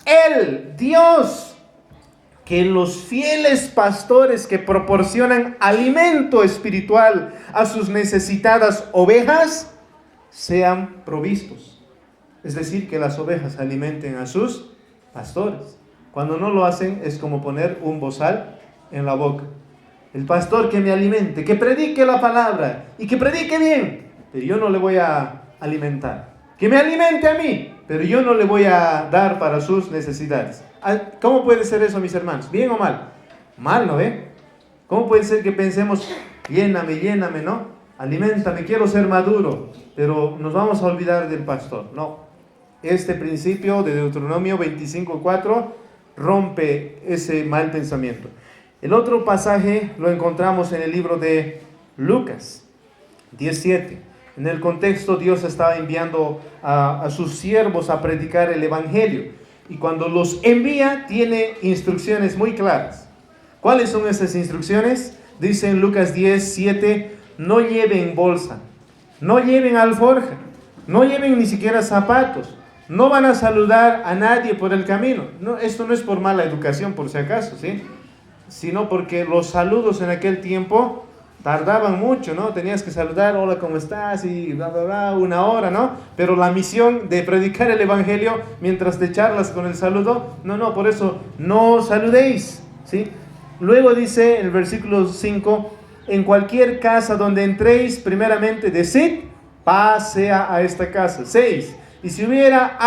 el Dios que los fieles pastores que proporcionan alimento espiritual a sus necesitadas ovejas sean provistos? Es decir, que las ovejas alimenten a sus pastores. Cuando no lo hacen es como poner un bozal en la boca. El pastor que me alimente, que predique la palabra y que predique bien, pero yo no le voy a alimentar. Que me alimente a mí, pero yo no le voy a dar para sus necesidades. ¿Cómo puede ser eso, mis hermanos? ¿Bien o mal? Mal, ¿no ve? ¿Cómo puede ser que pensemos, lléname, lléname, ¿no? Aliméntame, quiero ser maduro, pero nos vamos a olvidar del pastor? No. Este principio de Deuteronomio 25:4 rompe ese mal pensamiento. El otro pasaje lo encontramos en el libro de Lucas 17. En el contexto, Dios estaba enviando a sus siervos a predicar el evangelio. Y cuando los envía, tiene instrucciones muy claras. ¿Cuáles son esas instrucciones? Dice en Lucas 10:7, no lleven bolsa, no lleven alforja, no lleven ni siquiera zapatos, no van a saludar a nadie por el camino. No, esto no es por mala educación, por si acaso, ¿sí? Sino porque los saludos en aquel tiempo tardaban mucho, ¿no? Tenías que saludar, hola, ¿cómo estás? Y bla, bla, bla, una hora, ¿no? Pero la misión de predicar el evangelio mientras te charlas con el saludo, no, por eso no saludéis, ¿sí? Luego dice el versículo 5, en cualquier casa donde entréis, primeramente decid, paz sea a esta casa. 6, y si hubiera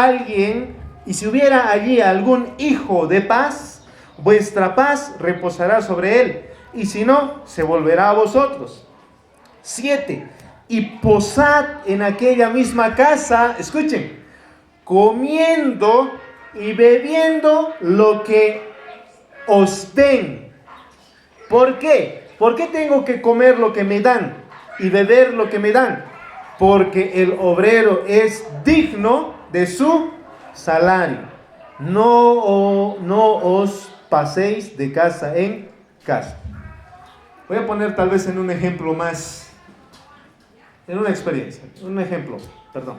allí algún hijo de paz, vuestra paz reposará sobre él, y si no, se volverá a vosotros. 7, y posad en aquella misma casa, escuchen, comiendo y bebiendo lo que os den. ¿Por qué? ¿Por qué tengo que comer lo que me dan y beber lo que me dan? Porque el obrero es digno de su salario. No os paséis de casa en casa. Voy a poner tal vez en un ejemplo más, en una experiencia, un ejemplo, perdón.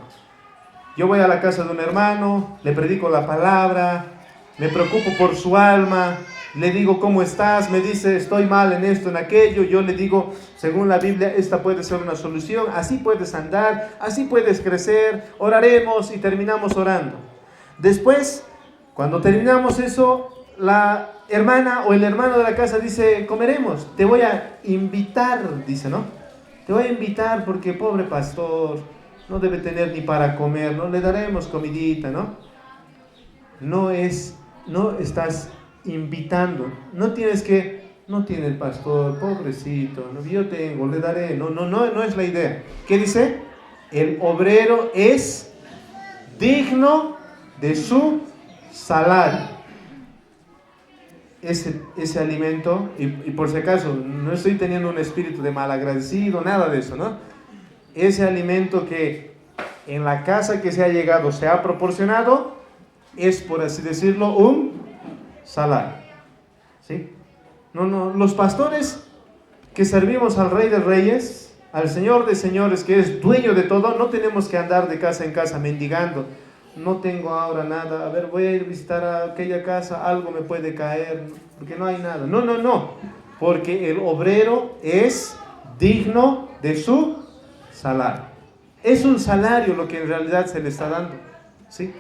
Yo voy a la casa de un hermano, le predico la palabra, me preocupo por su alma, le digo, ¿cómo estás? Me dice, estoy mal en esto, en aquello. Yo le digo, según la Biblia, esta puede ser una solución, así puedes andar, así puedes crecer, oraremos y terminamos orando. Después, cuando terminamos eso, la hermana o el hermano de la casa dice, comeremos, te voy a invitar, dice, ¿no? Te voy a invitar porque pobre pastor, no debe tener ni para comer, ¿no? Le daremos comidita, ¿no? No estás invitando, no tiene el pastor, pobrecito, ¿no? Yo tengo, le daré, no es la idea. ¿Qué dice? El obrero es digno de su salario. Ese alimento, y por si acaso, no estoy teniendo un espíritu de malagradecido, nada de eso, ¿no? Ese alimento que en la casa que se ha llegado se ha proporcionado, es, por así decirlo, un salario, ¿sí? Los pastores que servimos al Rey de Reyes, al Señor de Señores, que es dueño de todo, no tenemos que andar de casa en casa mendigando. No tengo ahora nada, a ver, voy a ir a visitar a aquella casa, algo me puede caer, porque no hay nada. No, porque el obrero es digno de su salario. Es un salario lo que en realidad se le está dando, ¿sí?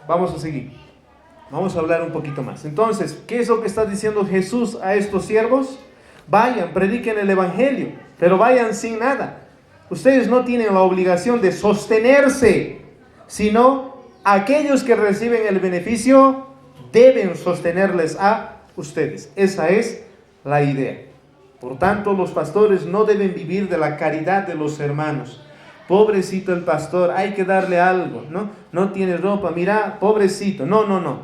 Vamos a seguir, vamos a hablar un poquito más. Entonces, ¿qué es lo que está diciendo Jesús a estos siervos? Vayan, prediquen el evangelio, pero vayan sin nada. Ustedes no tienen la obligación de sostenerse, sino aquellos que reciben el beneficio deben sostenerles a ustedes. Esa es la idea. Por tanto, los pastores no deben vivir de la caridad de los hermanos. Pobrecito el pastor, hay que darle algo, ¿no? No tiene ropa, mira, pobrecito. No.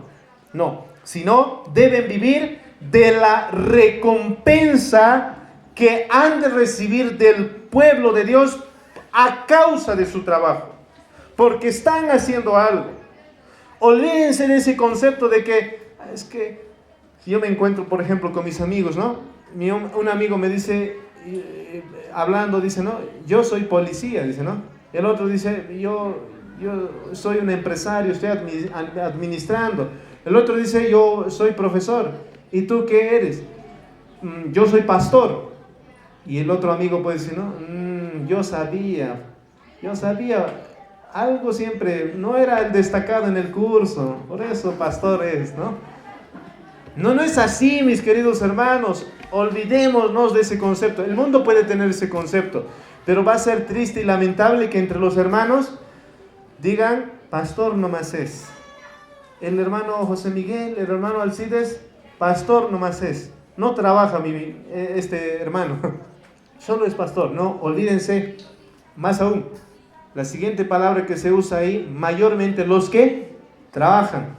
Sino deben vivir de la recompensa que han de recibir del pueblo de Dios a causa de su trabajo, porque están haciendo algo. Olvídense de ese concepto de que, es que si yo me encuentro, por ejemplo, con mis amigos, ¿no? Un amigo me dice, hablando, dice, ¿no? Yo soy policía, dice, ¿no? El otro dice, yo soy un empresario, estoy administrando. El otro dice, yo soy profesor. ¿Y tú qué eres? Yo soy pastor. Y el otro amigo puede decir, no, yo sabía, algo siempre, no era el destacado en el curso, por eso pastor es, ¿no? No es así, mis queridos hermanos. Olvidémonos de ese concepto. El mundo puede tener ese concepto, pero va a ser triste y lamentable que entre los hermanos digan, pastor nomás es. El hermano José Miguel, el hermano Alcides, pastor nomás es. No trabaja este hermano, solo es pastor. No, olvídense. Más aún, la siguiente palabra que se usa ahí, mayormente los que trabajan.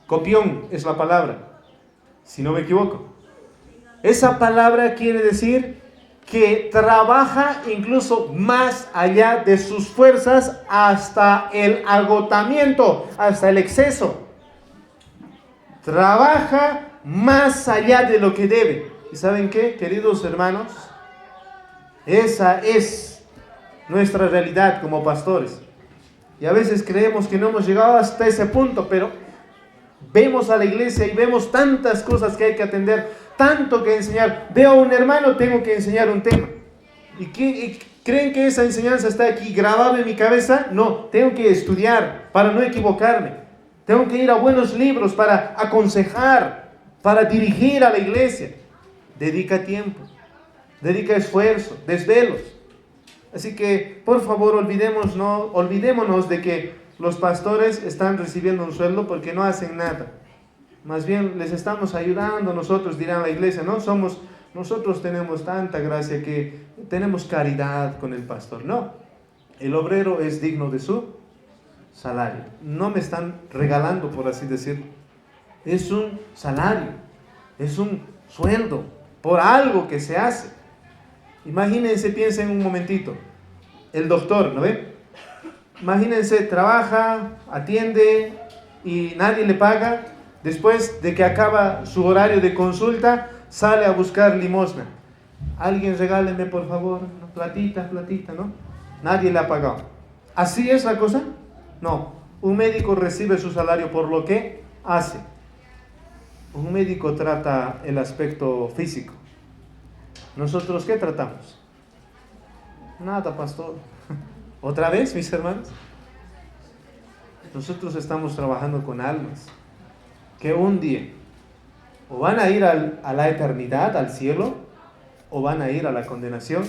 Copión es la palabra, si no me equivoco. Esa palabra quiere decir que trabaja incluso más allá de sus fuerzas hasta el agotamiento, hasta el exceso. Trabaja más allá de lo que debe. ¿Y saben qué, queridos hermanos? Esa es nuestra realidad como pastores. Y a veces creemos que no hemos llegado hasta ese punto, pero vemos a la iglesia y vemos tantas cosas que hay que atender, tanto que enseñar. Veo a un hermano, tengo que enseñar un tema. ¿Y creen que esa enseñanza está aquí grabada en mi cabeza? No, tengo que estudiar para no equivocarme. Tengo que ir a buenos libros para aconsejar, para dirigir a la iglesia. Dedica tiempo, dedica esfuerzo, desvelos. Así que, por favor, olvidémonos de que los pastores están recibiendo un sueldo porque no hacen nada. Más bien les estamos ayudando nosotros, dirán la iglesia, ¿no? Nosotros tenemos tanta gracia que tenemos caridad con el pastor. No, el obrero es digno de su salario. No me están regalando, por así decirlo. Es un salario, es un sueldo por algo que se hace. Imagínense, piensen un momentito. El doctor, ¿no ve? Imagínense, trabaja, atiende y nadie le paga. Después de que acaba su horario de consulta, sale a buscar limosna. Alguien regáleme, por favor, platita, ¿no? Nadie le ha pagado. ¿Así es la cosa? No. Un médico recibe su salario por lo que hace. Un médico trata el aspecto físico. ¿Nosotros qué tratamos? Nada, pastor. ¿Otra vez, mis hermanos? Nosotros estamos trabajando con almas que un día o van a ir a la eternidad, al cielo, o van a ir a la condenación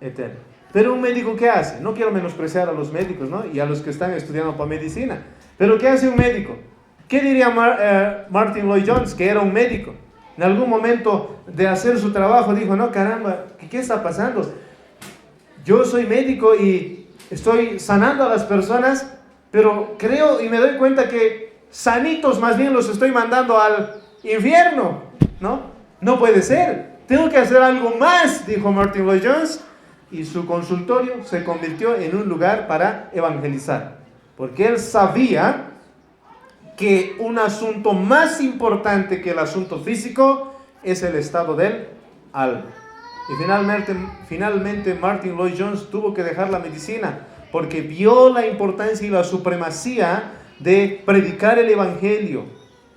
eterna. Pero un médico, ¿qué hace? No quiero menospreciar a los médicos, ¿no? Y a los que están estudiando para medicina. Pero ¿qué hace un médico? ¿Qué diría Martin Lloyd Jones, que era un médico? En algún momento de hacer su trabajo dijo, no, caramba, ¿qué está pasando? Yo soy médico y estoy sanando a las personas, pero creo y me doy cuenta que sanitos más bien los estoy mandando al infierno, ¿no? No puede ser. Tengo que hacer algo más, dijo Martin Lloyd Jones, y su consultorio se convirtió en un lugar para evangelizar, porque él sabía que un asunto más importante que el asunto físico es el estado del alma. Y finalmente Martin Lloyd Jones tuvo que dejar la medicina porque vio la importancia y la supremacía de predicar el evangelio,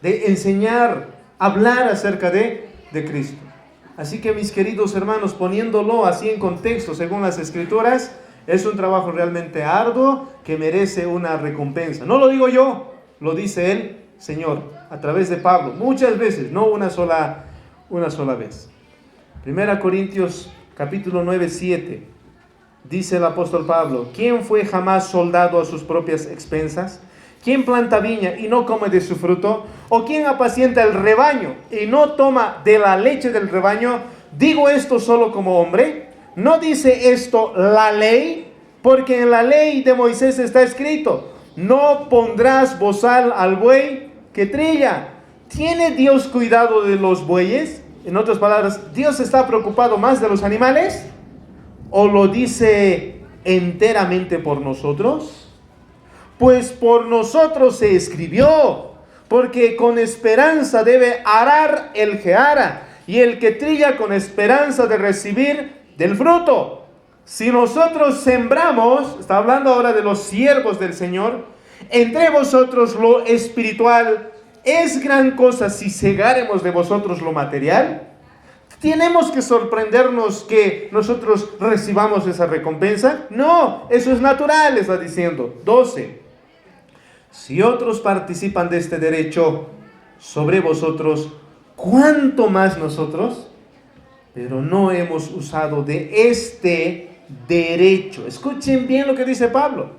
de enseñar, hablar acerca de Cristo. Así que, mis queridos hermanos, poniéndolo así en contexto según las escrituras, es un trabajo realmente arduo que merece una recompensa. No lo digo yo, lo dice el Señor a través de Pablo, muchas veces, no una sola vez. 1 Corintios capítulo 9, 7, dice el apóstol Pablo, ¿quién fue jamás soldado a sus propias expensas? ¿Quién planta viña y no come de su fruto? ¿O quién apacienta el rebaño y no toma de la leche del rebaño? ¿Digo esto solo como hombre? ¿No dice esto la ley? Porque en la ley de Moisés está escrito, no pondrás bozal al buey que trilla. ¿Tiene Dios cuidado de los bueyes? En otras palabras, ¿Dios está preocupado más de los animales? ¿O lo dice enteramente por nosotros? Pues por nosotros se escribió, porque con esperanza debe arar el que ara, y el que trilla con esperanza de recibir del fruto. si nosotros sembramos, está hablando ahora de los siervos del Señor, entre vosotros lo espiritual, ¿es gran cosa si cegáremos de vosotros lo material? ¿Tenemos que sorprendernos que nosotros recibamos esa recompensa? No, eso es natural, está diciendo. 12. Si otros participan de este derecho sobre vosotros, ¿cuánto más nosotros? Pero no hemos usado de este derecho. Escuchen bien lo que dice Pablo.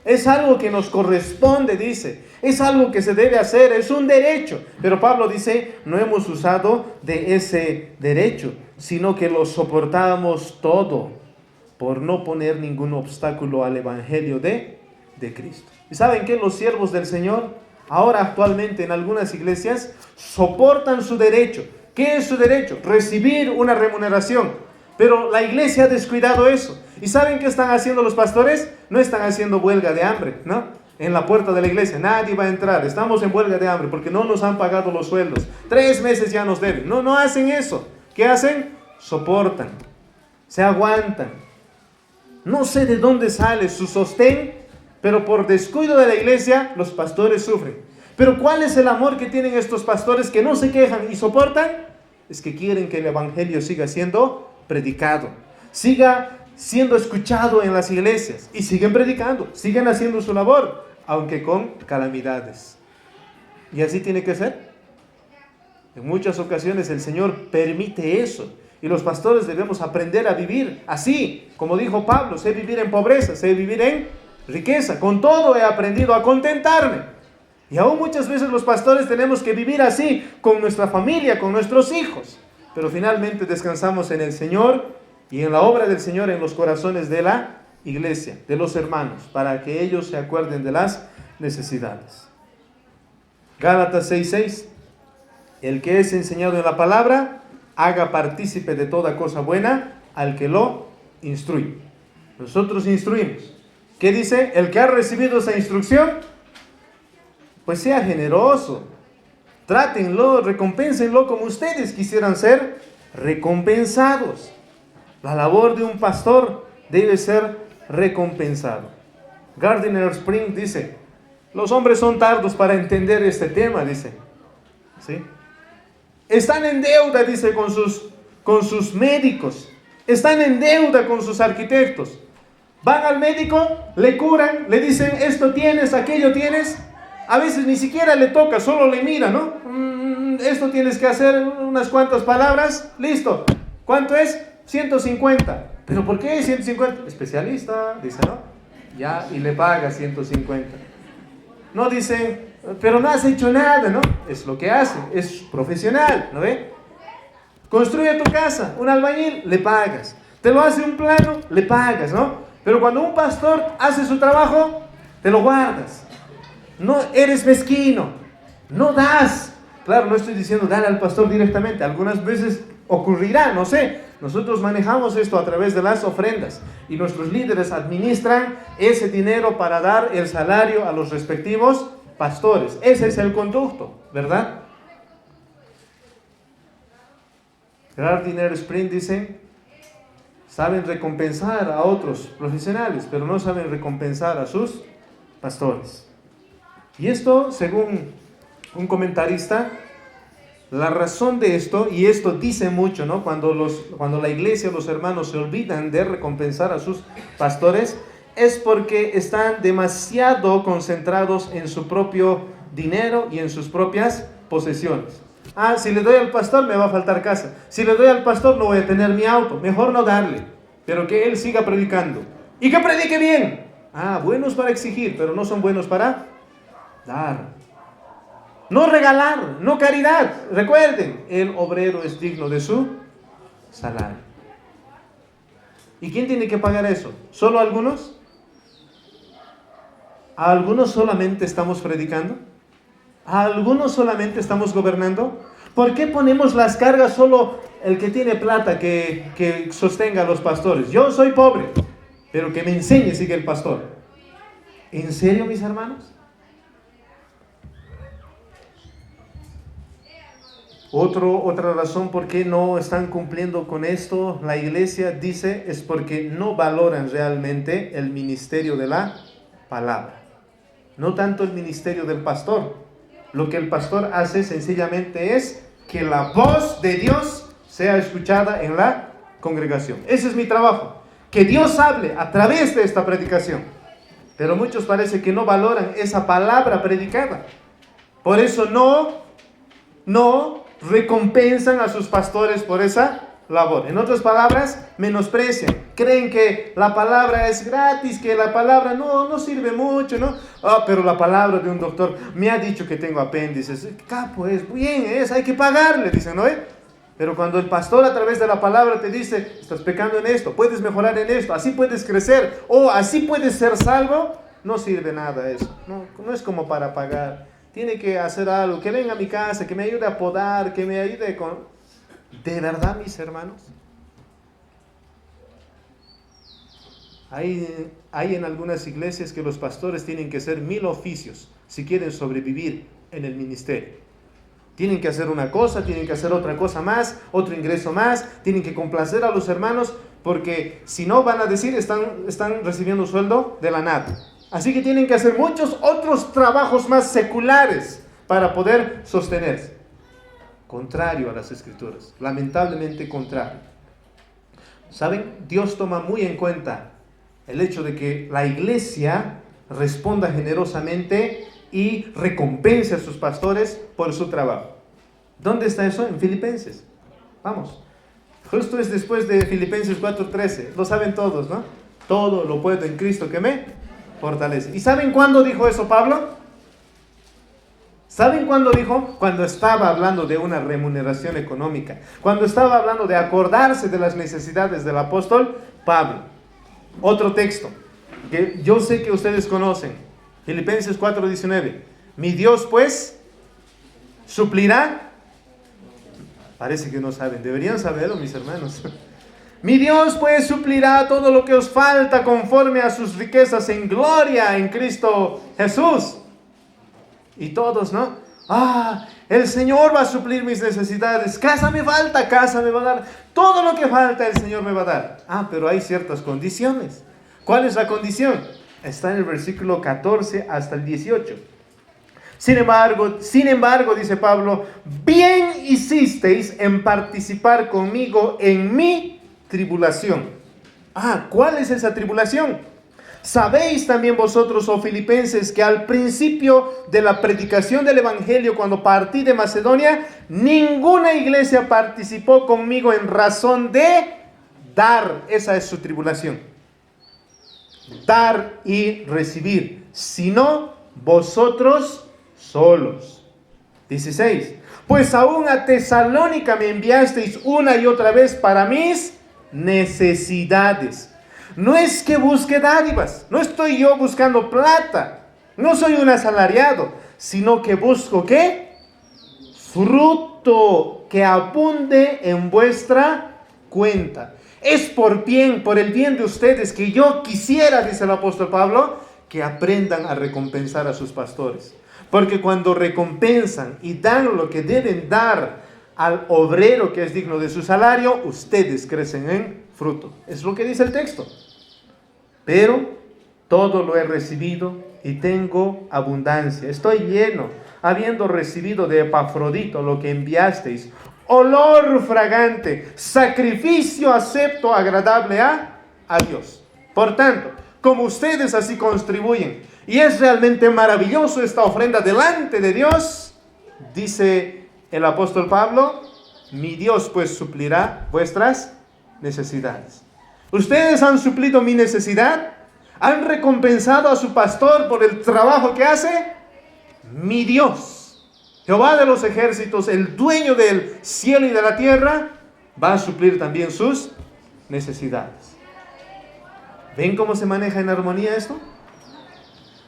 Es algo que nos corresponde, dice. Es algo que se debe hacer, es un derecho. Pero Pablo dice, no hemos usado de ese derecho, sino que lo soportamos todo por no poner ningún obstáculo al evangelio de Cristo. ¿Y saben qué? Los siervos del Señor, ahora actualmente en algunas iglesias, soportan su derecho. ¿Qué es su derecho? Recibir una remuneración. Pero la iglesia ha descuidado eso. ¿Y saben qué están haciendo los pastores? No están haciendo huelga de hambre, ¿no? En la puerta de la iglesia, nadie va a entrar. Estamos en huelga de hambre porque no nos han pagado los sueldos. 3 meses ya nos deben. No hacen eso. ¿Qué hacen? Soportan. Se aguantan. No sé de dónde sale su sostén, pero por descuido de la iglesia, los pastores sufren. Pero ¿cuál es el amor que tienen estos pastores que no se quejan y soportan? Es que quieren que el evangelio siga siendo predicado, siga siendo escuchado en las iglesias, y siguen predicando, siguen haciendo su labor, aunque con calamidades. Y así tiene que ser. En muchas ocasiones el Señor permite eso, y los pastores debemos aprender a vivir así, como dijo Pablo: sé vivir en pobreza, sé vivir en riqueza, con todo he aprendido a contentarme. Y aún muchas veces los pastores tenemos que vivir así con nuestra familia, con nuestros hijos. Pero finalmente descansamos en el Señor y en la obra del Señor en los corazones de la iglesia, de los hermanos, para que ellos se acuerden de las necesidades. Gálatas 6:6. El que es enseñado en la palabra, haga partícipe de toda cosa buena al que lo instruye. Nosotros instruimos. ¿Qué dice? El que ha recibido esa instrucción, pues sea generoso. Trátenlo, recompénsenlo como ustedes quisieran ser recompensados. La labor de un pastor debe ser recompensado. Gardiner Spring dice: los hombres son tardos para entender este tema, dice. ¿Sí? Están en deuda, dice, con sus médicos. Están en deuda con sus arquitectos. Van al médico, le curan, le dicen: esto tienes, aquello tienes. A veces ni siquiera le toca, solo le mira, ¿no? Esto tienes que hacer unas cuantas palabras, listo. ¿Cuánto es? 150. ¿Pero por qué 150? Especialista, dice, ¿no? Ya, y le paga 150. No dice: pero no has hecho nada, ¿no? Es lo que hace, es profesional, ¿no ve? Construye tu casa, un albañil, le pagas. Te lo hace un plano, le pagas, ¿no? Pero cuando un pastor hace su trabajo, te lo guardas. No eres mezquino, no das. Claro, no estoy diciendo dale al pastor directamente. Algunas veces ocurrirá, no sé. Nosotros manejamos esto a través de las ofrendas y nuestros líderes administran ese dinero para dar el salario a los respectivos pastores. Ese es el conducto, ¿verdad? Gardiner Spring dice: saben recompensar a otros profesionales, pero no saben recompensar a sus pastores. Y esto, según un comentarista, la razón de esto, y esto dice mucho, ¿no? Cuando la iglesia, los hermanos se olvidan de recompensar a sus pastores, es porque están demasiado concentrados en su propio dinero y en sus propias posesiones. Si le doy al pastor me va a faltar casa. Si le doy al pastor no voy a tener mi auto. Mejor no darle, pero que él siga predicando. Y que predique bien. Buenos para exigir, pero no son buenos para dar. No regalar, no caridad. Recuerden, el obrero es digno de su salario. ¿Y quién tiene que pagar eso? ¿Solo algunos? ¿A algunos solamente estamos predicando? ¿A algunos solamente estamos gobernando? ¿Por qué ponemos las cargas solo el que tiene plata que sostenga a los pastores? Yo soy pobre, pero que me enseñe, sigue el pastor. ¿En serio, mis hermanos? Otra razón por qué no están cumpliendo con esto, la iglesia dice, es porque no valoran realmente el ministerio de la palabra. No tanto el ministerio del pastor. Lo que el pastor hace sencillamente es que la voz de Dios sea escuchada en la congregación. Ese es mi trabajo. Que Dios hable a través de esta predicación. Pero muchos parece que no valoran esa palabra predicada. Por eso no recompensan a sus pastores por esa labor. En otras palabras, menosprecian. Creen que la palabra es gratis, que la palabra no sirve mucho, ¿no? Pero la palabra de un doctor me ha dicho que tengo apéndices. Capo, es bien, hay que pagarle, dicen, ¿no? Pero cuando el pastor a través de la palabra te dice, estás pecando en esto, puedes mejorar en esto, así puedes crecer, o así puedes ser salvo, no sirve nada eso. No es como para pagar. Tiene que hacer algo, que venga a mi casa, que me ayude a podar, que me ayude con... ¿De verdad, mis hermanos? Hay en algunas iglesias que los pastores tienen que hacer 1000 oficios si quieren sobrevivir en el ministerio. Tienen que hacer una cosa, tienen que hacer otra cosa más, otro ingreso más, tienen que complacer a los hermanos, porque si no van a decir, están recibiendo sueldo de la nada. Así que tienen que hacer muchos otros trabajos más seculares para poder sostenerse. Contrario a las Escrituras, lamentablemente contrario. ¿Saben? Dios toma muy en cuenta el hecho de que la iglesia responda generosamente y recompense a sus pastores por su trabajo. ¿Dónde está eso? En Filipenses. Vamos. Justo es después de Filipenses 4:13. Lo saben todos, ¿no? Todo lo puedo en Cristo que me fortalece. ¿Y saben cuándo dijo eso Pablo? ¿Saben cuándo dijo? Cuando estaba hablando de una remuneración económica. Cuando estaba hablando de acordarse de las necesidades del apóstol Pablo. Otro texto que yo sé que ustedes conocen. Filipenses 4:19. Mi Dios pues suplirá. Parece que no saben. Deberían saberlo, mis hermanos. Mi Dios pues suplirá todo lo que os falta conforme a sus riquezas en gloria en Cristo Jesús. Y todos, ¿no? El Señor va a suplir mis necesidades. Casa me falta, casa me va a dar. Todo lo que falta el Señor me va a dar. Pero hay ciertas condiciones. ¿Cuál es la condición? Está en el versículo 14 hasta el 18. Sin embargo, dice Pablo, bien hicisteis en participar conmigo en mi tribulación. ¿Cuál es esa tribulación? Sabéis también vosotros, oh filipenses, que al principio de la predicación del evangelio, cuando partí de Macedonia, ninguna iglesia participó conmigo en razón de dar. Esa es su tribulación. Dar y recibir, sino vosotros solos. 16. Pues aún a Tesalónica me enviasteis una y otra vez para mis necesidades. No es que busque dádivas, no estoy yo buscando plata, no soy un asalariado, sino que busco ¿qué? Fruto que abunde en vuestra cuenta. Es por el bien de ustedes que yo quisiera, dice el apóstol Pablo, que aprendan a recompensar a sus pastores. Porque cuando recompensan y dan lo que deben dar al obrero que es digno de su salario, ustedes crecen en fruto. Es lo que dice el texto. Pero todo lo he recibido y tengo abundancia. Estoy lleno, habiendo recibido de Epafrodito lo que enviasteis, olor fragante, sacrificio acepto, agradable a Dios. Por tanto, como ustedes así contribuyen, y es realmente maravilloso esta ofrenda delante de Dios, dice el apóstol Pablo, mi Dios pues suplirá vuestras necesidades. Ustedes han suplido mi necesidad, han recompensado a su pastor por el trabajo que hace. Mi Dios, Jehová de los ejércitos, el dueño del cielo y de la tierra, va a suplir también sus necesidades. ¿Ven cómo se maneja en armonía esto?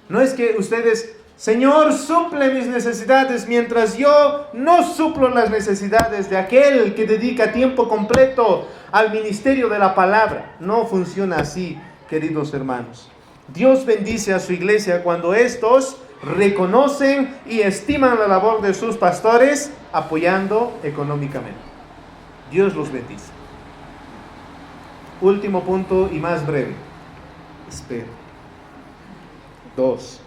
No es que ustedes, Señor, suple mis necesidades mientras yo no suplo las necesidades de aquel que dedica tiempo completo al ministerio de la palabra. No funciona así, queridos hermanos. Dios bendice a su iglesia cuando estos reconocen y estiman la labor de sus pastores, apoyando económicamente. Dios los bendice. Último punto y más breve. Espera. 2.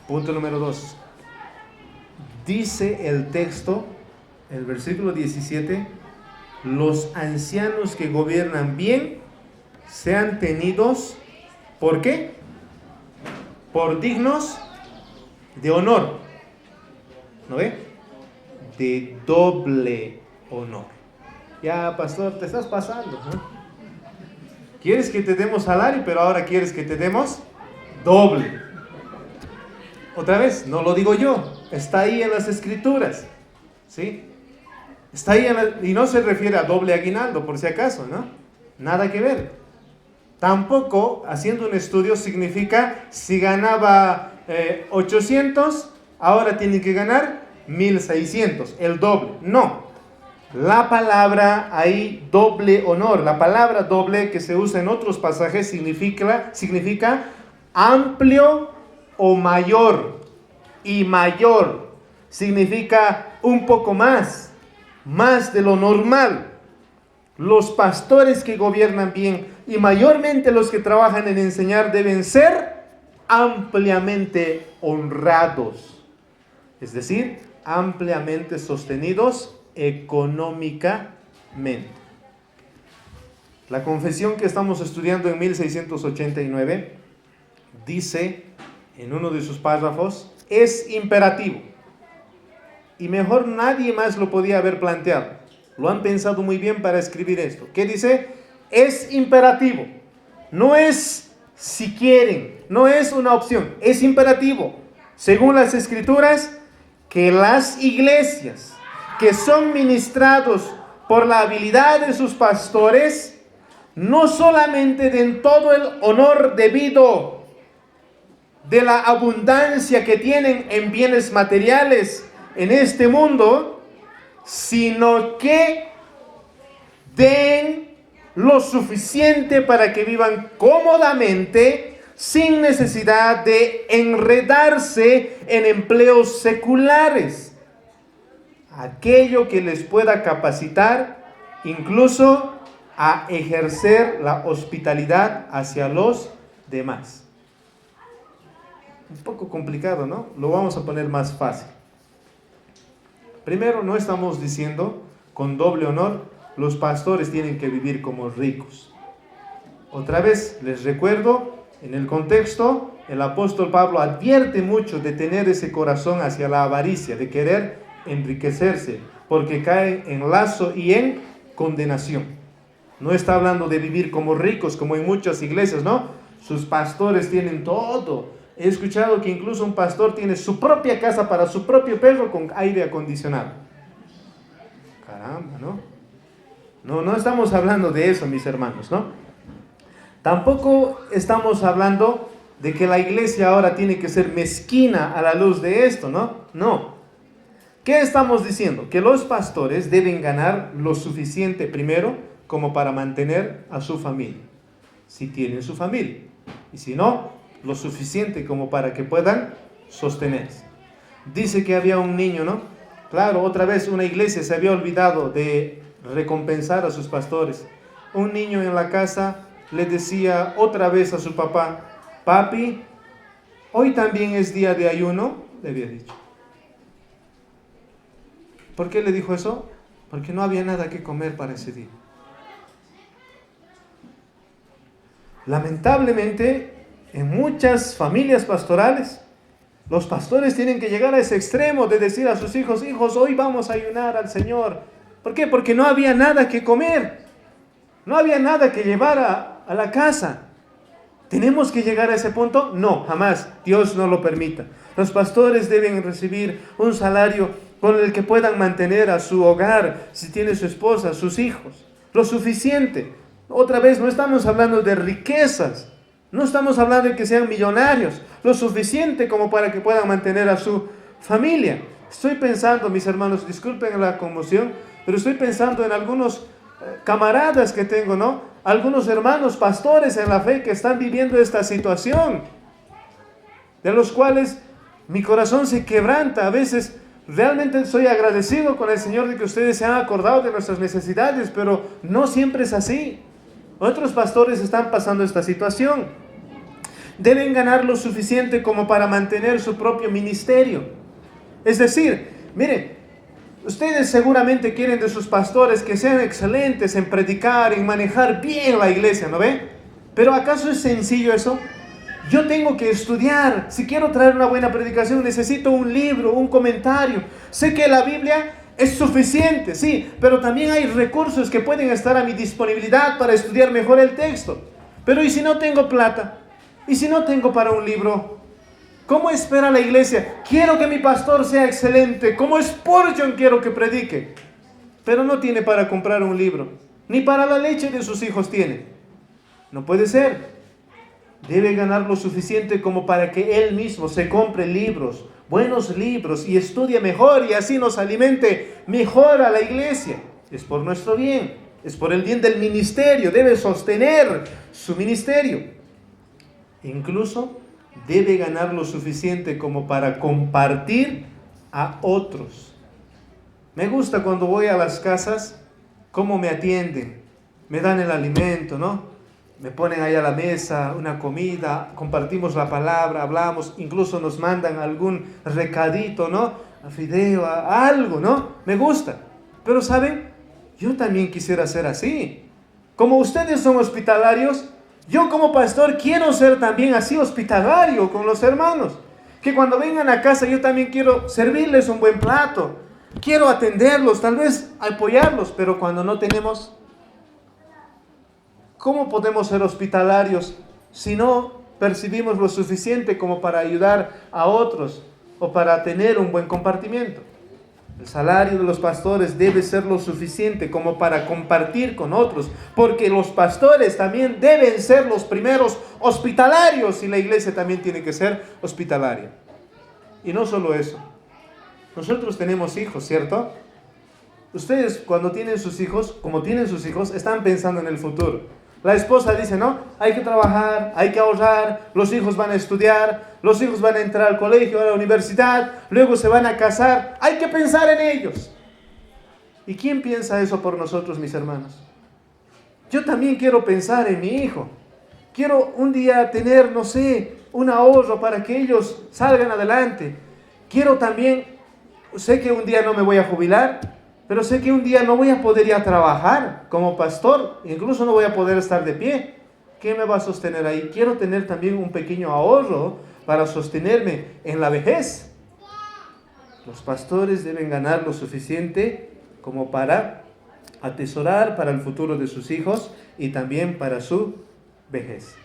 Punto número 2. Dice el texto, el versículo 17, los ancianos que gobiernan bien sean tenidos, ¿por qué? Por dignos de honor. ¿No ve? De doble honor. Ya, pastor, te estás pasando, ¿no? Quieres que te demos salario, pero ahora quieres que te demos doble. Otra vez, no lo digo yo, está ahí en las escrituras, ¿sí? Está ahí y no se refiere a doble aguinaldo, por si acaso, ¿no? Nada que ver. Tampoco, haciendo un estudio, significa si ganaba 800, ahora tiene que ganar 1600, el doble. No. La palabra ahí, doble honor, la palabra doble que se usa en otros pasajes significa amplio o mayor. Y mayor significa un poco más de lo normal. Los pastores que gobiernan bien y mayormente los que trabajan en enseñar deben ser ampliamente honrados, es decir, ampliamente sostenidos económicamente. La confesión que estamos estudiando en 1689 dice en uno de sus párrafos, es imperativo. Y mejor nadie más lo podía haber planteado. Lo han pensado muy bien para escribir esto. ¿Qué dice? Es imperativo. No es si quieren, no es una opción, es imperativo. Según las escrituras, que las iglesias que son ministrados por la habilidad de sus pastores, no solamente den todo el honor debido de la abundancia que tienen en bienes materiales en este mundo, sino que den lo suficiente para que vivan cómodamente sin necesidad de enredarse en empleos seculares. Aquello que les pueda capacitar incluso a ejercer la hospitalidad hacia los demás. Un poco complicado, ¿no? Lo vamos a poner más fácil. Primero, no estamos diciendo con doble honor, los pastores tienen que vivir como ricos. Otra vez, les recuerdo, en el contexto, el apóstol Pablo advierte mucho de tener ese corazón hacia la avaricia, de querer enriquecerse, porque cae en lazo y en condenación. No está hablando de vivir como ricos, como en muchas iglesias, ¿no? Sus pastores tienen todo. He escuchado que incluso un pastor tiene su propia casa para su propio perro con aire acondicionado. Caramba, ¿no? No estamos hablando de eso, mis hermanos, ¿no? Tampoco estamos hablando de que la iglesia ahora tiene que ser mezquina a la luz de esto, ¿no? No. ¿Qué estamos diciendo? Que los pastores deben ganar lo suficiente primero como para mantener a su familia, si tienen su familia. Y si no, lo suficiente como para que puedan sostenerse. Dice que había un niño, ¿no? Claro, otra vez una iglesia se había olvidado de recompensar a sus pastores. Un niño en la casa le decía otra vez a su papá, papi, hoy también es día de ayuno, le había dicho. ¿Por qué le dijo eso? Porque no había nada que comer para ese día. Lamentablemente, en muchas familias pastorales, los pastores tienen que llegar a ese extremo de decir a sus hijos, hijos, hoy vamos a ayunar al Señor. ¿Por qué? Porque no había nada que comer. No había nada que llevar a la casa. ¿Tenemos que llegar a ese punto? No, jamás. Dios no lo permita. Los pastores deben recibir un salario con el que puedan mantener a su hogar, si tiene su esposa, sus hijos. Lo suficiente. Otra vez, no estamos hablando de riquezas. No estamos hablando de que sean millonarios. Lo suficiente como para que puedan mantener a su familia. Estoy pensando, mis hermanos, disculpen la conmoción, pero estoy pensando en algunos camaradas que tengo, ¿no? algunos hermanos pastores en la fe que están viviendo esta situación, de los cuales mi corazón se quebranta. A veces realmente soy agradecido con el Señor de que ustedes se han acordado de nuestras necesidades, pero no siempre es así. Otros pastores están pasando esta situación. Deben ganar lo suficiente como para mantener su propio ministerio. Es decir, miren, ustedes seguramente quieren de sus pastores que sean excelentes en predicar, en manejar bien la iglesia, ¿no ve? Pero ¿acaso es sencillo eso? Yo tengo que estudiar. Si quiero traer una buena predicación, necesito un libro, un comentario. Sé que la Biblia es suficiente, sí, pero también hay recursos que pueden estar a mi disponibilidad para estudiar mejor el texto. Pero ¿y si no tengo plata? ¿Y si no tengo para un libro? ¿Cómo espera la iglesia? Quiero que mi pastor sea excelente. Como Spurgeon quiero que predique. Pero no tiene para comprar un libro. Ni para la leche de sus hijos tiene. No puede ser. Debe ganar lo suficiente como para que él mismo se compre libros, buenos libros, y estudie mejor, y así nos alimente mejor a la iglesia. Es por nuestro bien, es por el bien del ministerio. Debe sostener su ministerio. Incluso debe ganar lo suficiente como para compartir a otros. Me gusta cuando voy a las casas, cómo me atienden, me dan el alimento, ¿no? Me ponen ahí a la mesa una comida, compartimos la palabra, hablamos, incluso nos mandan algún recadito, ¿no? A fideo, a algo, ¿no? Me gusta. Pero ¿saben? Yo también quisiera ser así. Como ustedes son hospitalarios, yo como pastor quiero ser también así hospitalario con los hermanos. Que cuando vengan a casa yo también quiero servirles un buen plato. Quiero atenderlos, tal vez apoyarlos, pero cuando no tenemos... ¿Cómo podemos ser hospitalarios si no percibimos lo suficiente como para ayudar a otros o para tener un buen compartimiento? El salario de los pastores debe ser lo suficiente como para compartir con otros, porque los pastores también deben ser los primeros hospitalarios y la iglesia también tiene que ser hospitalaria. Y no solo eso, nosotros tenemos hijos, ¿cierto? Ustedes cuando tienen sus hijos, como tienen sus hijos, están pensando en el futuro. La esposa dice, no, hay que trabajar, hay que ahorrar, los hijos van a estudiar, los hijos van a entrar al colegio, a la universidad, luego se van a casar, hay que pensar en ellos. ¿Y quién piensa eso por nosotros, mis hermanos? Yo también quiero pensar en mi hijo. Quiero un día tener, no sé, un ahorro para que ellos salgan adelante. Quiero también, sé que un día no me voy a jubilar, pero sé que un día no voy a poder ir a trabajar como pastor, incluso no voy a poder estar de pie. ¿Qué me va a sostener ahí? Quiero tener también un pequeño ahorro para sostenerme en la vejez. Los pastores deben ganar lo suficiente como para atesorar para el futuro de sus hijos y también para su vejez.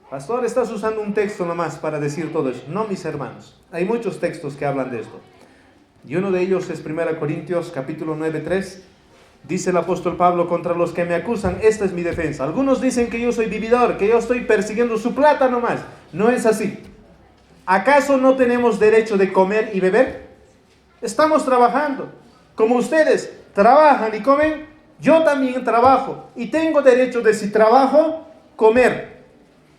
Pastor, estás usando un texto nomás para decir todo eso. No, mis hermanos. Hay muchos textos que hablan de esto. Y uno de ellos es 1 Corintios capítulo 9:3. Dice el apóstol Pablo, contra los que me acusan, esta es mi defensa. Algunos dicen que yo soy vividor, que yo estoy persiguiendo su plata nomás. No es así. ¿Acaso no tenemos derecho de comer y beber? Estamos trabajando. Como ustedes trabajan y comen, yo también trabajo. Y tengo derecho de, si trabajo, comer.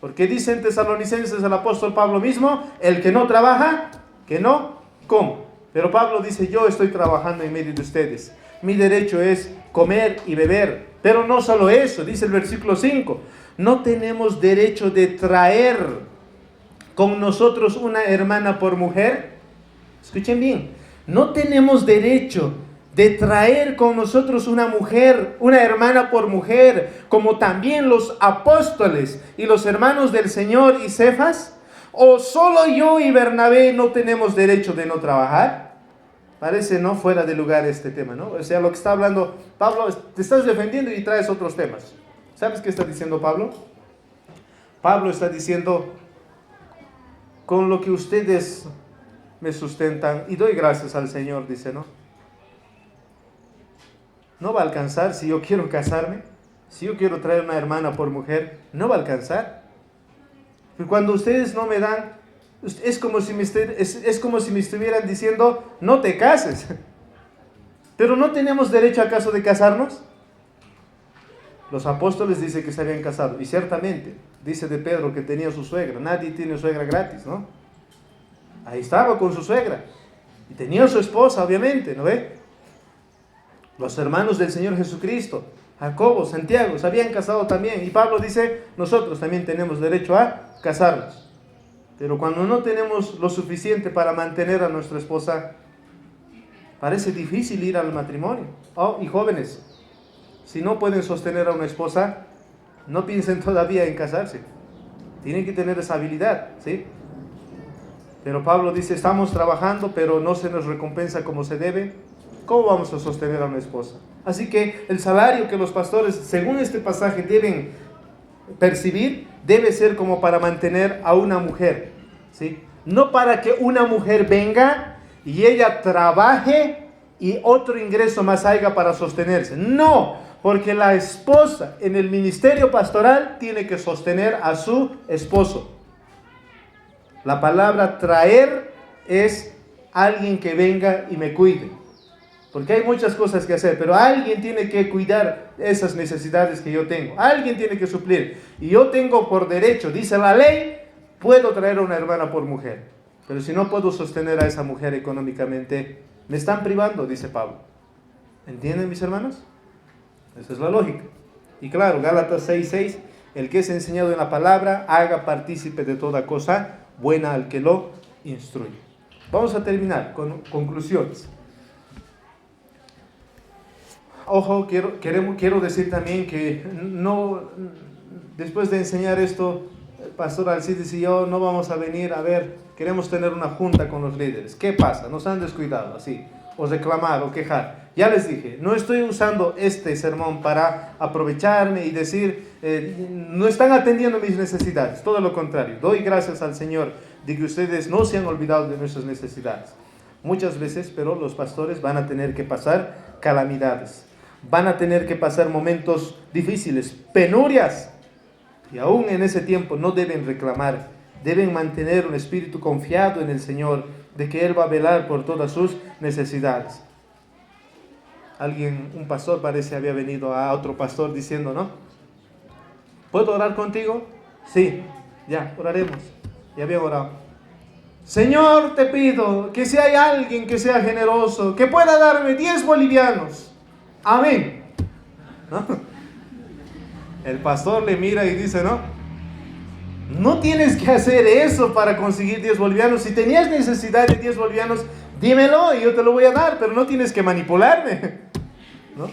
Porque dice en Tesalonicenses el apóstol Pablo mismo, el que no trabaja, que no coma. Pero Pablo dice, yo estoy trabajando en medio de ustedes. Mi derecho es comer y beber. Pero no solo eso, dice el versículo 5. No tenemos derecho de traer con nosotros una hermana por mujer. Escuchen bien. No tenemos derecho de traer con nosotros una mujer, una hermana por mujer, como también los apóstoles y los hermanos del Señor y Cefas. ¿O solo yo y Bernabé no tenemos derecho de no trabajar? Parece no fuera de lugar este tema, ¿no? O sea, lo que está hablando Pablo, te estás defendiendo y traes otros temas. ¿Sabes qué está diciendo Pablo? Pablo está diciendo, con lo que ustedes me sustentan, y doy gracias al Señor, dice, ¿no? No va a alcanzar si yo quiero casarme, si yo quiero traer una hermana por mujer, no va a alcanzar. Y cuando ustedes no me dan, es como si me estuvieran diciendo, no te cases. Pero ¿no tenemos derecho acaso de casarnos? Los apóstoles dicen que se habían casado, y ciertamente, dice de Pedro que tenía su suegra. Nadie tiene suegra gratis, ¿no? Ahí estaba con su suegra, y tenía su esposa, obviamente, ¿no ve? Los hermanos del Señor Jesucristo, Jacobo, Santiago, se habían casado también, y Pablo dice, nosotros también tenemos derecho a casarnos. Pero cuando no tenemos lo suficiente para mantener a nuestra esposa, parece difícil ir al matrimonio. Oh, y jóvenes, si no pueden sostener a una esposa, no piensen todavía en casarse. Tienen que tener esa habilidad, ¿sí? Pero Pablo dice, estamos trabajando, pero no se nos recompensa como se debe. ¿Cómo vamos a sostener a una esposa? Así que el salario que los pastores, según este pasaje, deben percibir, debe ser como para mantener a una mujer, ¿sí? No para que una mujer venga y ella trabaje y otro ingreso más haya para sostenerse. No, porque la esposa en el ministerio pastoral tiene que sostener a su esposo. La palabra traer es alguien que venga y me cuide. Porque hay muchas cosas que hacer, pero alguien tiene que cuidar esas necesidades que yo tengo. Alguien tiene que suplir. Y yo tengo por derecho, dice la ley, puedo traer a una hermana por mujer. Pero si no puedo sostener a esa mujer económicamente, me están privando, dice Pablo. ¿Entienden, mis hermanos? Esa es la lógica. Y claro, Gálatas 6:6, el que es enseñado en la palabra, haga partícipe de toda cosa buena al que lo instruye. Vamos a terminar con conclusiones. Ojo, quiero decir también que no, después de enseñar esto, el pastor Alcides y yo no vamos a venir a ver, queremos tener una junta con los líderes. ¿Qué pasa? Nos han descuidado, así, o reclamar o quejar. Ya les dije, no estoy usando este sermón para aprovecharme y decir, no están atendiendo mis necesidades. Todo lo contrario, doy gracias al Señor de que ustedes no se han olvidado de nuestras necesidades. Muchas veces, pero los pastores van a tener que pasar calamidades. Van a tener que pasar momentos difíciles, penurias. Y aún en ese tiempo no deben reclamar. Deben mantener un espíritu confiado en el Señor, de que Él va a velar por todas sus necesidades. Un pastor parece había venido a otro pastor diciendo, ¿no? ¿Puedo orar contigo? Sí, ya, oraremos. Y había orado. Señor, te pido que si hay alguien que sea generoso, que pueda darme 10 bolivianos. Amén. ¿No? El pastor le mira y dice, no tienes que hacer eso para conseguir 10 bolivianos. Si tenías necesidad de 10 bolivianos, dímelo y yo te lo voy a dar, pero no tienes que manipularme, ¿no?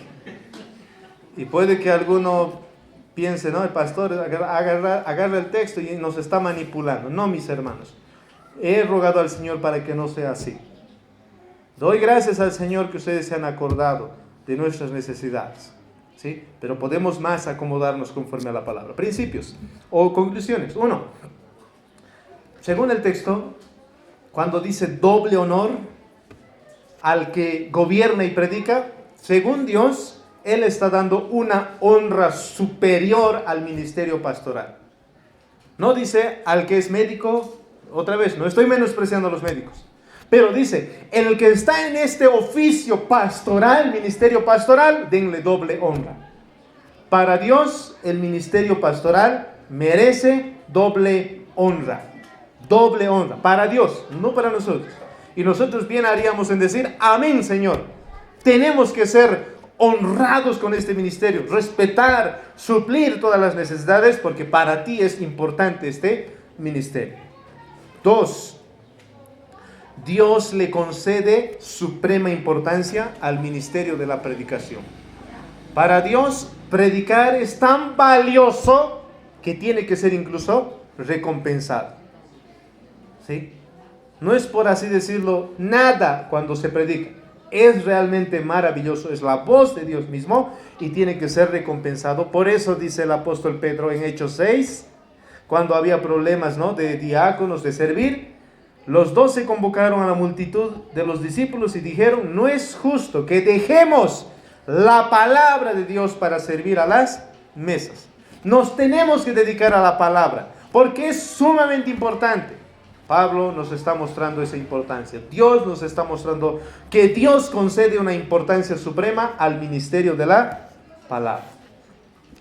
Y puede que alguno piense, el pastor agarra el texto y nos está manipulando. No, mis hermanos, he rogado al Señor para que no sea así. Doy gracias al Señor que ustedes se han acordado de nuestras necesidades, ¿sí? Pero podemos más acomodarnos conforme a la palabra. Principios o conclusiones. 1. Según el texto, cuando dice doble honor al que gobierna y predica, según Dios, Él está dando una honra superior al ministerio pastoral. No dice al que es médico, otra vez, no estoy menospreciando a los médicos. Pero dice, el que está en este oficio pastoral, ministerio pastoral, denle doble honra. Para Dios, el ministerio pastoral merece doble honra. Doble honra. Para Dios, no para nosotros. Y nosotros bien haríamos en decir, amén, Señor. Tenemos que ser honrados con este ministerio, respetar, suplir todas las necesidades, porque para ti es importante este ministerio. 2. Dios le concede suprema importancia al ministerio de la predicación. Para Dios, predicar es tan valioso que tiene que ser incluso recompensado. ¿Sí? No es, por así decirlo, nada cuando se predica. Es realmente maravilloso, es la voz de Dios mismo y tiene que ser recompensado. Por eso dice el apóstol Pedro en Hechos 6, cuando había problemas, de diáconos, de servir, los 12 convocaron a la multitud de los discípulos y dijeron, no es justo que dejemos la palabra de Dios para servir a las mesas. Nos tenemos que dedicar a la palabra, porque es sumamente importante. Pablo nos está mostrando esa importancia. Dios nos está mostrando que Dios concede una importancia suprema al ministerio de la palabra.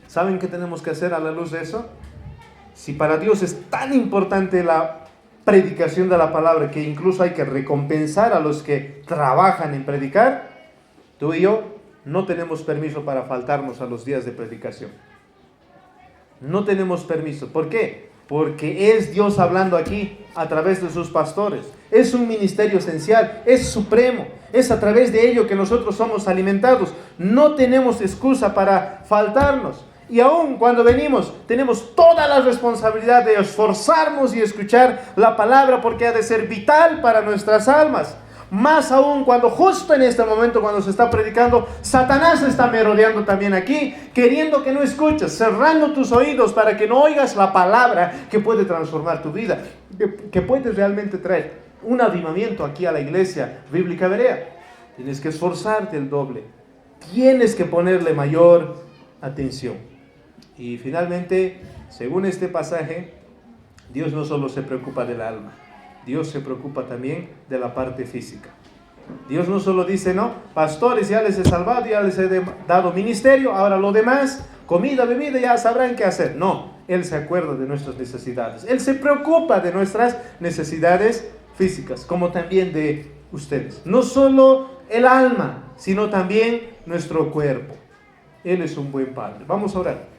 ¿Saben qué tenemos que hacer a la luz de eso? Si para Dios es tan importante la predicación de la palabra que incluso hay que recompensar a los que trabajan en predicar, tú y yo no tenemos permiso para faltarnos a los días de predicación. No tenemos permiso. ¿Por qué? Porque es Dios hablando aquí a través de sus pastores. Es un ministerio esencial, es supremo. Es a través de ello que nosotros somos alimentados. No tenemos excusa para faltarnos. Y aún cuando venimos, tenemos toda la responsabilidad de esforzarnos y escuchar la palabra, porque ha de ser vital para nuestras almas. Más aún cuando justo en este momento, cuando se está predicando, Satanás está merodeando también aquí, queriendo que no escuches, cerrando tus oídos para que no oigas la palabra que puede transformar tu vida, que puede realmente traer un avivamiento aquí a la iglesia bíblica berea. Tienes que esforzarte el doble, tienes que ponerle mayor atención. Y finalmente, según este pasaje, Dios no solo se preocupa del alma, Dios se preocupa también de la parte física. Dios no solo dice, no, pastores, ya les he salvado, ya les he dado ministerio, ahora lo demás, comida, bebida, ya sabrán qué hacer. No, Él se acuerda de nuestras necesidades. Él se preocupa de nuestras necesidades físicas, como también de ustedes. No solo el alma, sino también nuestro cuerpo. Él es un buen Padre. Vamos a orar.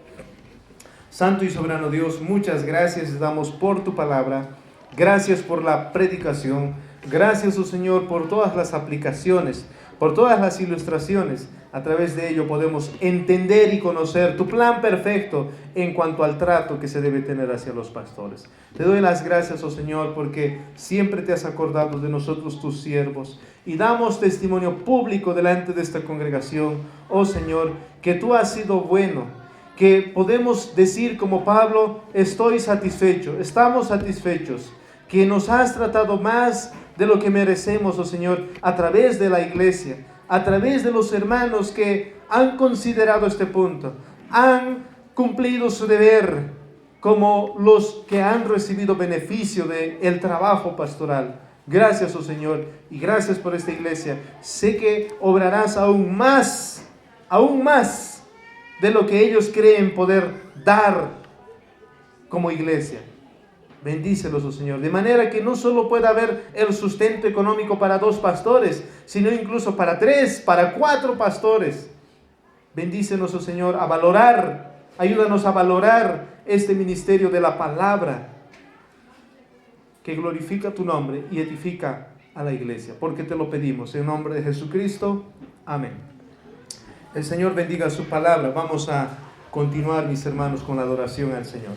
Santo y soberano Dios, muchas gracias damos por tu palabra. Gracias por la predicación. Gracias, oh Señor, por todas las aplicaciones, por todas las ilustraciones. A través de ello podemos entender y conocer tu plan perfecto en cuanto al trato que se debe tener hacia los pastores. Te doy las gracias, oh Señor, porque siempre te has acordado de nosotros, tus siervos, y damos testimonio público delante de esta congregación, oh Señor, que tú has sido bueno, que podemos decir como Pablo, estoy satisfecho, estamos satisfechos, que nos has tratado más de lo que merecemos, oh Señor, a través de la iglesia, a través de los hermanos que han considerado este punto, han cumplido su deber como los que han recibido beneficio del trabajo pastoral. Gracias, oh Señor, y gracias por esta iglesia. Sé que obrarás aún más de lo que ellos creen poder dar como iglesia. Bendícelos, oh Señor, de manera que no solo pueda haber el sustento económico para 2 pastores, sino incluso para 3, para 4 pastores. Bendícenos, oh Señor, a valorar, ayúdanos a valorar este ministerio de la palabra, que glorifica tu nombre y edifica a la iglesia, porque te lo pedimos en nombre de Jesucristo. Amén. El Señor bendiga su palabra. Vamos a continuar, mis hermanos, con la adoración al Señor.